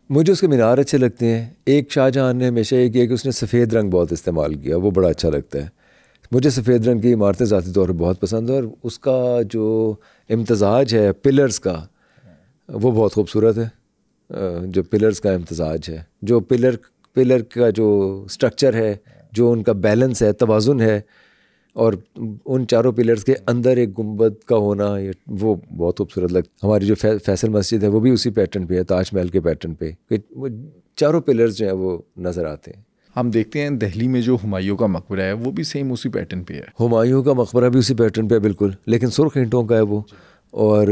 मुझे उसके मीनार अच्छे लगते हैं। एक शाहजहां ने हमेशा ये किया कि उसने सफ़ेद रंग बहुत इस्तेमाल किया, वो बड़ा अच्छा लगता है मुझे। सफ़ेद रंग की इमारतें ज़ाती तौर पर बहुत पसंद है और उसका जो इम्तज़ाज है पिलर्स का वो बहुत खूबसूरत है। जो पिलर्स का इम्तज़ाज है, जो पिलर का जो स्ट्रक्चर है, जो उनका बैलेंस है, तवाज़ुन है और उन चारों पिलर्स के अंदर एक गुंबद का होना, ये वो बहुत खूबसूरत लगता है। हमारी जो फैसल मस्जिद है वो भी उसी पैटर्न पे है, ताजमहल के पैटर्न पे, कि वो चारों पिलर्स जो हैं वो नज़र आते हैं। हम देखते हैं दिल्ली में जो हुमायूं का मकबरा है वो भी सेम उसी पैटर्न पे है। हुमायूं का मकबरा भी उसी पैटर्न पे है बिल्कुल, लेकिन सुर्ख ईंटों का है वो। और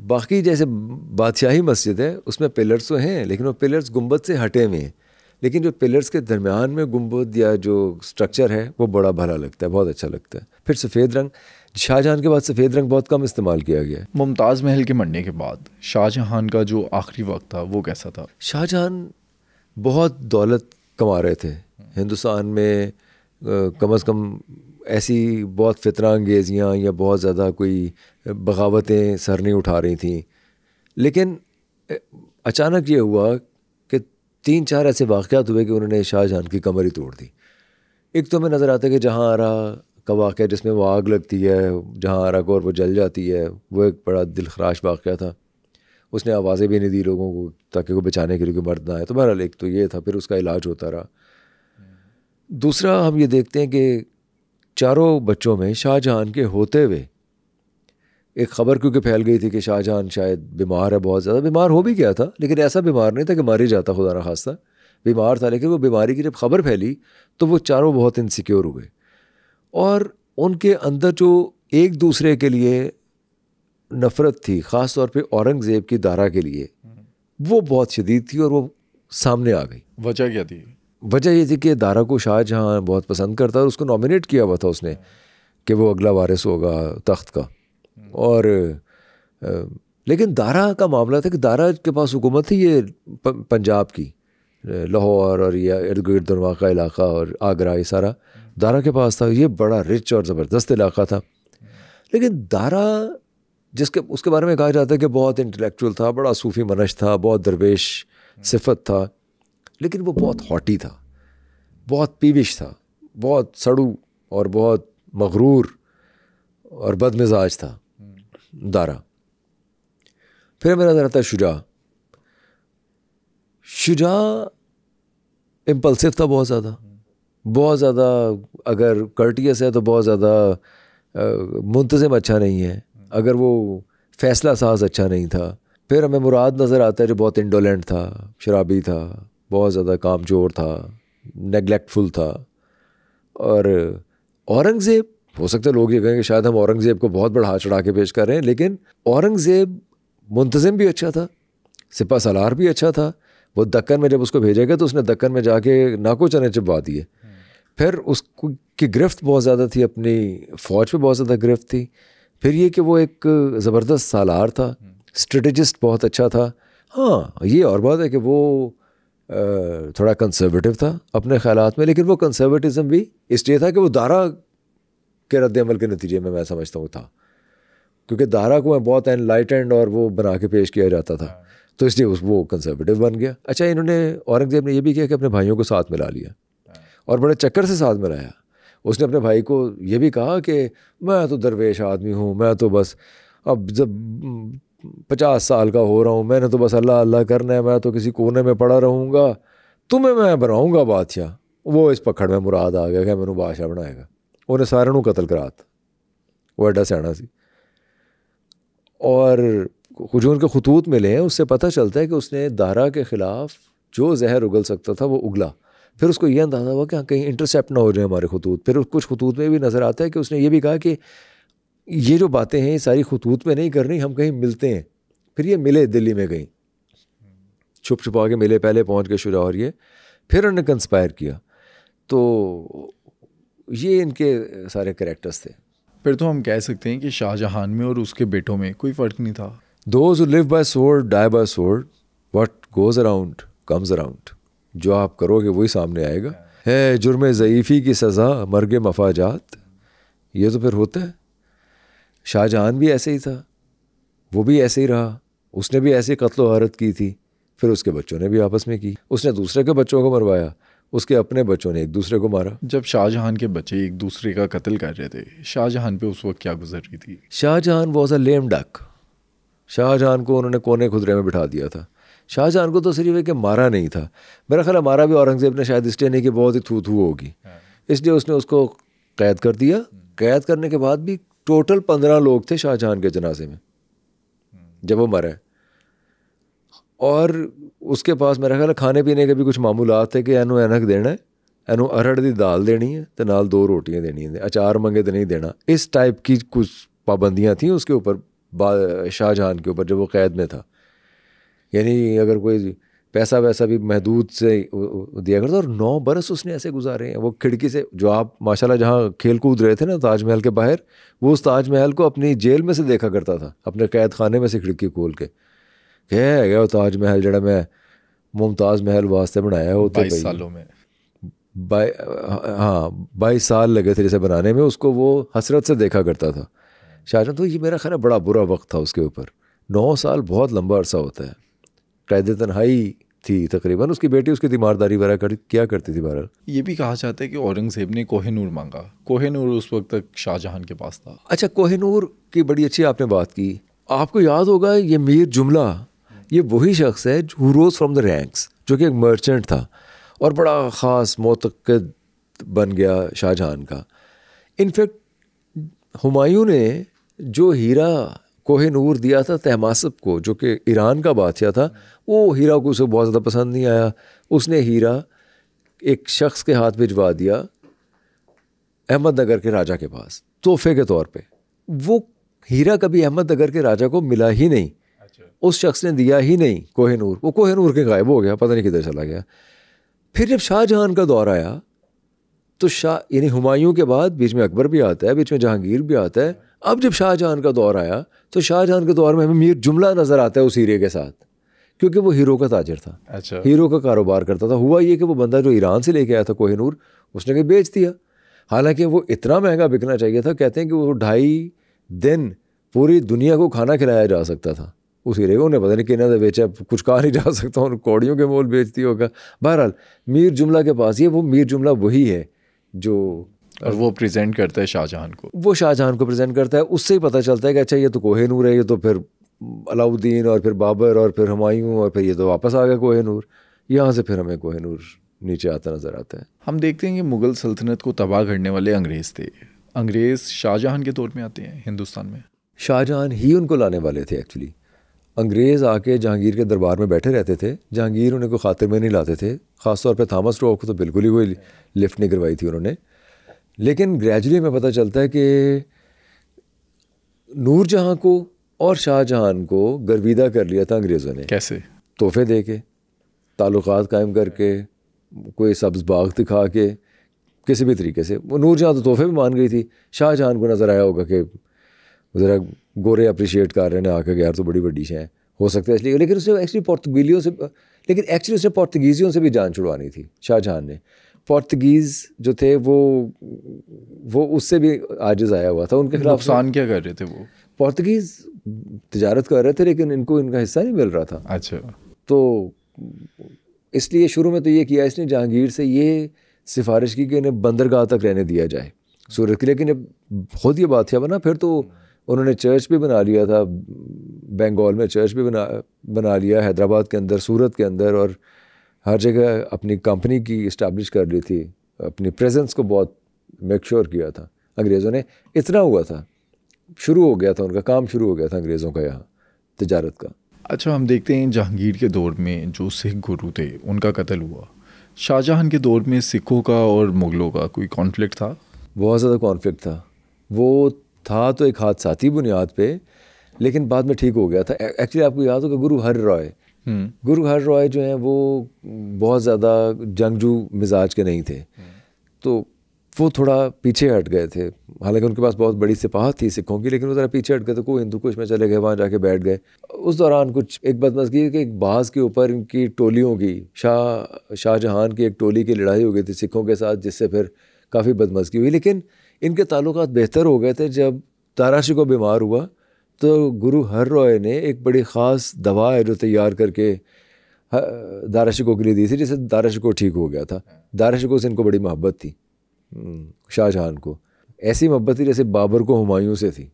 बाकी जैसे बादशाही मस्जिद है उसमें पिलर्स तो हैं लेकिन वो पिलर्स गुंबद से हटे हुए हैं, लेकिन जो पिलर्स के दरमियान में गुंबद या जो स्ट्रक्चर है वो बड़ा भला लगता है, बहुत अच्छा लगता है। फिर सफ़ेद रंग, शाहजहां के बाद सफ़ेद रंग बहुत कम इस्तेमाल किया गया है। मुमताज़ महल के मरने के बाद शाहजहां का जो आखिरी वक्त था वो कैसा था? शाहजहां बहुत दौलत कमा रहे थे हिंदुस्तान में, कम से कम ऐसी बहुत फितना अंगेजियाँ या बहुत ज़्यादा कोई बगावतें सर नहीं उठा रही थी। लेकिन अचानक ये हुआ कि 3-4 ऐसे वाक़यात हुए कि उन्होंने शाहजहां की कमर ही तोड़ दी। एक तो हमें नज़र आता है कि जहाँ आरा का वाक़या जिसमें वो आग लगती है, जहाँ आरा को और वो जल जाती है, वो एक बड़ा दिलखराश वाक़या था। उसने आवाज़ें भी नहीं दी लोगों को ताकि वो बचाने के लिए कोई मर्द ना आए। तो बहरहाल एक तो ये था, फिर उसका इलाज होता रहा। दूसरा हम ये देखते हैं कि चारों बच्चों में शाहजहां के होते हुए एक ख़बर क्योंकि फैल गई थी कि शाहजहां शायद बीमार है, बहुत ज़्यादा बीमार हो भी गया था, लेकिन ऐसा बीमार नहीं था कि मर ही जाता, खुदा ना खास्ता बीमार था। लेकिन वो बीमारी की जब खबर फैली तो वो चारों बहुत इनसिक्योर हुए और उनके अंदर जो एक दूसरे के लिए नफ़रत थी, ख़ास तौर पे औरंगज़ेब की दारा के लिए, वो बहुत शदीद थी और वो सामने आ गई। वजह क्या थी? वजह ये थी कि दारा को शाहजहां बहुत पसंद करता और उसको नॉमिनेट किया हुआ था उसने कि वो अगला वारिस होगा तख्त का। और लेकिन दारा का मामला था कि दारा के पास हुकूमत थी ये पंजाब की, लाहौर और ये इर्द गिर्द दरवा का इलाका और आगरा, ये सारा दारा के पास था। ये बड़ा रिच और ज़बरदस्त इलाका था। लेकिन दारा जिसके उसके बारे में कहा जाता है कि बहुत इंटेलेक्चुअल था, बड़ा सूफ़ी मनश था, बहुत दरवेश सिफत था, लेकिन वो बहुत हॉटी था, बहुत पीविश था, बहुत सड़ू और बहुत मगरूर और बदमिजाज था दारा। फिर मेरा नज़र आता है शुजा इम्पल्सिव था, बहुत ज़्यादा अगर कर्टियस है तो बहुत ज़्यादा मुंतज़िम अच्छा नहीं है, अगर वो फ़ैसला साज अच्छा नहीं था। फिर हमें मुराद नज़र आता है जो बहुत इंडोलेंट था, शराबी था, बहुत ज़्यादा कामचोर था, नेगलेक्टफुल था। और औरंगज़ेब, हो सकता है लोग ये कहें कि शायद हम औरंगज़ेब को बहुत बढ़ा चढ़ा के पेश कर रहे हैं, लेकिन औरंगज़ेब मुंतज़िम भी अच्छा था, सिपा सलार भी अच्छा था। वो दक्कन में जब उसको भेजा गया तो उसने दक्कन में जाके नाको चने चिपवा दिए। फिर उसको की गिरफ्त बहुत ज़्यादा थी, अपनी फ़ौज पे बहुत ज़्यादा गिरफ्त थी। फिर ये कि वो एक ज़बरदस्त सालार था, स्ट्रेटजिस्ट बहुत अच्छा था। हाँ, ये और बात है कि वो थोड़ा कंसर्वेटिव था अपने ख्यालात में, लेकिन वो कंसर्वेटिज्म भी इसलिए था कि वो दारा के रद्द-ए-अमल के नतीजे में मैं समझता हूँ था, क्योंकि दारा को बहुत एनलाइटेंड और वो बना के पेश किया जाता था, तो इसलिए वो कंसर्वेटिव बन गया। अच्छा, इन्होंने औरंगज़ेब ने ये भी किया कि अपने भाइयों को साथ मिला लिया और बड़े चक्कर से साथ मिलाया। उसने अपने भाई को ये भी कहा कि मैं तो दरवेश आदमी हूँ, मैं तो बस अब जब 50 साल का हो रहा हूँ, मैंने तो बस अल्लाह अल्लाह करना है, मैं तो किसी कोने में पड़ा रहूँगा, तुम्हें मैं बनाऊँगा बादशाह। वो इस पकड़ में मुराद आ गया कि मैनू बादशाह बनाएगा, उन्हें सारे नू कतल कराता, वो एडा सियाना सी। और जो उनके खतूत मिले हैं उससे पता चलता है कि उसने दारा के ख़िलाफ़ जो जहर उगल सकता था वो उगला। फिर उसको ये अंदाज़ा हुआ कि कहीं इंटरसेप्ट ना हो जाए हमारे खतूत। फिर कुछ खतूत में भी नज़र आता है कि उसने ये भी कहा कि ये जो बातें हैं ये सारी खतूत में नहीं करनी, हम कहीं मिलते हैं। फिर ये मिले दिल्ली में कहीं, छुप छुपा के मिले, पहले पहुंच गए शुजा और ये, फिर उन्होंने कंस्पायर किया। तो ये इनके सारे कैरेक्टर्स थे। फिर तो हम कह सकते हैं कि शाहजहां में और उसके बेटों में कोई फ़र्क नहीं था। Those who live by sword die by sword, what goes around comes around। जो आप करोगे वही सामने आएगा। है जुर्म ज़ईफ़ी की सज़ा मर्ग मफाजात, ये तो फिर होता है। शाहजहां भी ऐसे ही था, वो भी ऐसे ही रहा, उसने भी ऐसे कत्ल व गारत की थी, फिर उसके बच्चों ने भी आपस में की। उसने दूसरे के बच्चों को मरवाया, उसके अपने बच्चों ने एक दूसरे को मारा। जब शाहजहां के बच्चे एक दूसरे का कत्ल कर रहे थे, शाहजहां पे उस वक्त क्या गुजर रही थी? Shah Jahan was a lame duck. Shah Jahan को उन्होंने कोने खुदरे में बिठा दिया था। शाहजहां को तो सिर्फ एक मारा नहीं था, मेरा ख्याल मारा भी औरंगज़ेब ने शायद इसलिए नहीं कि बहुत ही थू थू होगी, इसलिए उसने उसको कैद कर दिया। कैद करने के बाद भी टोटल 15 लोग थे शाहजहां के जनाजे में जब वो मरा है। और उसके पास मेरा ख्याल खाने पीने के भी कुछ मामूलात थे कि एनू एनक देना है, एनू अरहड़ दी दाल देनी है तो नाल 2 रोटियां देनी है, अचार मंगे तो नहीं देना। इस टाइप की कुछ पाबंदियां थी उसके ऊपर, शाहजहां के ऊपर, जब वो कैद में था। यानी अगर कोई पैसा वैसा भी महदूद से दिया करता। और 9 बरस उसने ऐसे गुजारे हैं। वो खिड़की से, जो आप माशाल्लाह जहाँ खेल कूद रहे थे ना ताजमहल के बाहर, वो उस ताजमहल को अपनी जेल में से देखा करता था, अपने कैद खाने में से खिड़की खोल के। क्या है गया वो ताजमहल जड़ा मैं मुमताज़ महल वास्ते बनाया है। 22 सालों में 22 साल लगे थे जिसे बनाने में, उसको वो हसरत से देखा करता था शाहजहां। तो ये मेरा ख्याल बड़ा बुरा वक्त था उसके ऊपर। 9 साल बहुत लंबा अरसा होता है। कैद तन्हाई थी तकरीबन। उसकी बेटी उसकी तीमारदारी वगैरह क्या करती थी। बहरहाल ये भी कहा जाता है कि औरंगज़ेब ने कोहिनूर मांगा। कोहिनूर उस वक्त तक शाहजहां के पास था। अच्छा, कोहिनूर की बड़ी अच्छी आपने बात की। आपको याद होगा ये मीर जुमला, ये वही शख्स है हू रोज़ फ्रॉम द रैंक्स, जो कि एक मर्चेंट था और बड़ा ख़ास मोतक़द बन गया शाहजहां का। इनफैक्ट हुमायूं ने जो हीरा कोहिनूर दिया था तहमासप को, जो कि ईरान का बादशाह था, वो हीरा को उसे बहुत ज़्यादा पसंद नहीं आया। उसने हीरा एक शख्स के हाथ भिजवा दिया अहमदनगर के राजा के पास तोहफे के तौर पे। वो हीरा कभी अहमदनगर के राजा को मिला ही नहीं। उस शख्स ने दिया ही नहीं कोहिनूर। वो कोहिनूर के गायब हो गया, पता नहीं किधर चला गया। फिर जब शाहजहां का दौर आया तो यानी हुमायूं के बाद बीच में अकबर भी आता है, बीच में जहांगीर भी आता है। अब जब शाहजहां का दौर आया तो शाहजहां के दौर में हमें मीर जुमला नज़र आता है उस हीरे के साथ, क्योंकि वो हीरो का ताजिर था। अच्छा। हीरो का कारोबार करता था। हुआ ये कि वो बंदा जो ईरान से लेके आया था कोहिनूर, उसने कहीं बेच दिया। हालांकि वो इतना महंगा बिकना चाहिए था, कहते हैं कि वो 2.5 दिन पूरी दुनिया को खाना खिलाया जा सकता था उस हीरे को। उन्हें पता नहीं कितना बेचा, कुछ कहा नहीं जा सकता, उन कौड़ियों के मोल बेचती होगा। बहरहाल मीर जुमला के पास ये, वो मीर जुमला वही है जो, और वो प्रेजेंट करता है शाहजहां को। वो शाहजहां को प्रेजेंट करता है। उससे ही पता चलता है कि अच्छा ये तो कोहिनूर है, ये तो फिर अलाउद्दीन और फिर बाबर और फिर हुमायूं और फिर ये तो वापस आ गया कोहिनूर। यहाँ से फिर हमें कोहिनूर नीचे आता नज़र आता है। हम देखते हैं कि मुग़ल सल्तनत को तबाह करने वाले अंग्रेज़ थे। अंग्रेज़ शाहजहां के दौर में आते हैं हिंदुस्तान में। शाहजहां ही उनको लाने वाले थे एक्चुअली। अंग्रेज़ आके जहांगीर के दरबार में बैठे रहते थे, जहांगीर उन्हें को खातिर में नहीं लाते थे। ख़ासतौर पर थॉमस रॉ को तो बिल्कुल ही कोई लिफ्ट नहीं करवाई थी उन्होंने। लेकिन ग्रेजुअली में पता चलता है कि नूरजहां को और शाहजहां को गर्विदा कर लिया था अंग्रेज़ों ने। कैसे? तोहफे दे के, ताल्लुकात कायम करके, कोई सब्ज़ बाग दिखा के, किसी भी तरीके से। वो नूरजहां तो तोहफे भी मान गई थी। शाहजहां को नज़र आया होगा कि ज़रा गोरे अप्रिशिएट कर रहे हैं आके, यार तो बड़ी बड़ी शय है। हो सकता है इसलिए, लेकिन उसने एक्चुअली पुर्तगालियों से, लेकिन एक्चुअली उसने पुर्तगीजियों से भी जान छुड़वानी थी शाहजहां ने। पुर्तगीज़ जो थे वो उससे भी आजिज़ आया हुआ था, उनके खिलाफ नुकसान क्या कर रहे थे वो? पुर्तगीज़ तिजारत कर रहे थे लेकिन इनको इनका हिस्सा नहीं मिल रहा था। अच्छा। तो इसलिए शुरू में तो ये किया इसने जहांगीर से, ये सिफारिश की कि इन्हें बंदरगाह तक रहने दिया जाए सूरत की, लेकिन जब खुद ये बादशाह बना फिर तो उन्होंने चर्च भी बना लिया था, बंगाल में चर्च भी बना लिया, हैदराबाद के अंदर, सूरत के अंदर, और हर जगह अपनी कंपनी की इस्टेब्लिश कर ली थी, अपनी प्रेजेंस को बहुत मेक श्योर किया था अंग्रेज़ों ने। इतना हुआ था, शुरू हो गया था उनका काम, शुरू हो गया था अंग्रेज़ों का यहाँ तिजारत का। अच्छा, हम देखते हैं जहांगीर के दौर में जो सिख गुरु थे उनका कत्ल हुआ। शाहजहां के दौर में सिखों का और मुग़लों का कोई कॉन्फ्लिक्ट था? बहुत ज़्यादा कॉन्फ्लिक्ट था। वो था तो एक हादसाती बुनियाद पे, लेकिन बाद में ठीक हो गया था। एक्चुअली आपको याद होगा गुरु हर रॉय जो हैं वो बहुत ज़्यादा जंगजू मिजाज के नहीं थे, तो वो थोड़ा पीछे हट गए थे। हालांकि उनके पास बहुत बड़ी सिपाह थी सिखों की, लेकिन वो ज़रा पीछे हट गए, तो कोई हिंदू कुश में चले गए, वहाँ जाके बैठ गए। उस दौरान कुछ एक बदमज़गी कि एक बाज़ के ऊपर इनकी टोलियों की, शाहजहां की एक टोली की लड़ाई हो गई थी सिखों के साथ, जिससे फिर काफ़ी बदमज़गी हुई। लेकिन इनके ताल्लुकात बेहतर हो गए थे। जब दारा शिकोह बीमार हुआ तो गुरु हर रॉय ने एक बड़ी ख़ास दवा है जो तैयार करके दारा शिकोह के लिए दी थी, जिससे दारा शिकोह ठीक हो गया था। दारा शिकोह से इनको बड़ी मोहब्बत थी शाहजहां को, ऐसी मोहब्बत थी जैसे बाबर को हुमायूं से थी।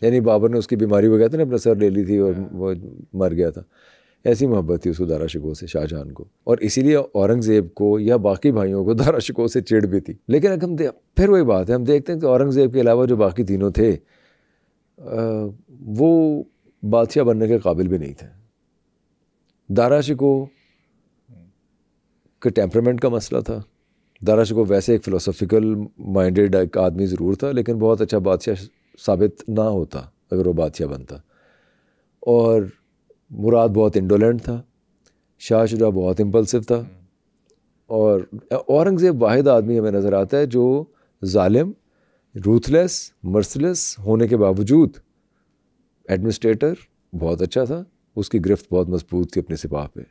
यानी बाबर ने उसकी बीमारी हो गया था ना, अपना सर ले ली थी और वो मर गया था, ऐसी मोहब्बत थी उसको दारा शिकोह से, शाहजहां को। और इसीलिए औरंगज़ेब को या बाकी भाइयों को दारा शिकोह से चिढ़ भी थी। लेकिन अगर हम फिर वही बात है, हम देखते हैं कि औरंगज़ेब के अलावा जो बाकी तीनों थे वो बादशाह बनने के काबिल भी नहीं थे। दारा शिकोह के टेम्परामेंट का मसला था। दारा शिकोह वैसे एक फ़िलोसॉफिकल माइंडेड एक आदमी ज़रूर था, लेकिन बहुत अच्छा बादशाह साबित ना होता अगर वो बादशाह बनता। और मुराद बहुत इंडोलेंट था, शाह शुजा बहुत इम्पल्सिव था, और औरंगज़ेब वाहिद आदमी हमें नज़र आता है जो जालिम, रूथलेस, मर्सिलेस होने के बावजूद एडमिनिस्ट्रेटर बहुत अच्छा था। उसकी गिरफ्त बहुत मजबूत थी अपने सिपाह पे,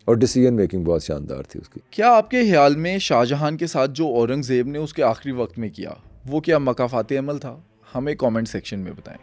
और डिसीजन मेकिंग बहुत शानदार थी उसकी। क्या आपके ख्याल में शाहजहां के साथ जो औरंगज़ेब ने उसके आखिरी वक्त में किया वो क्या मकाफ़ाती अमल था? हमें कमेंट सेक्शन में बताएं।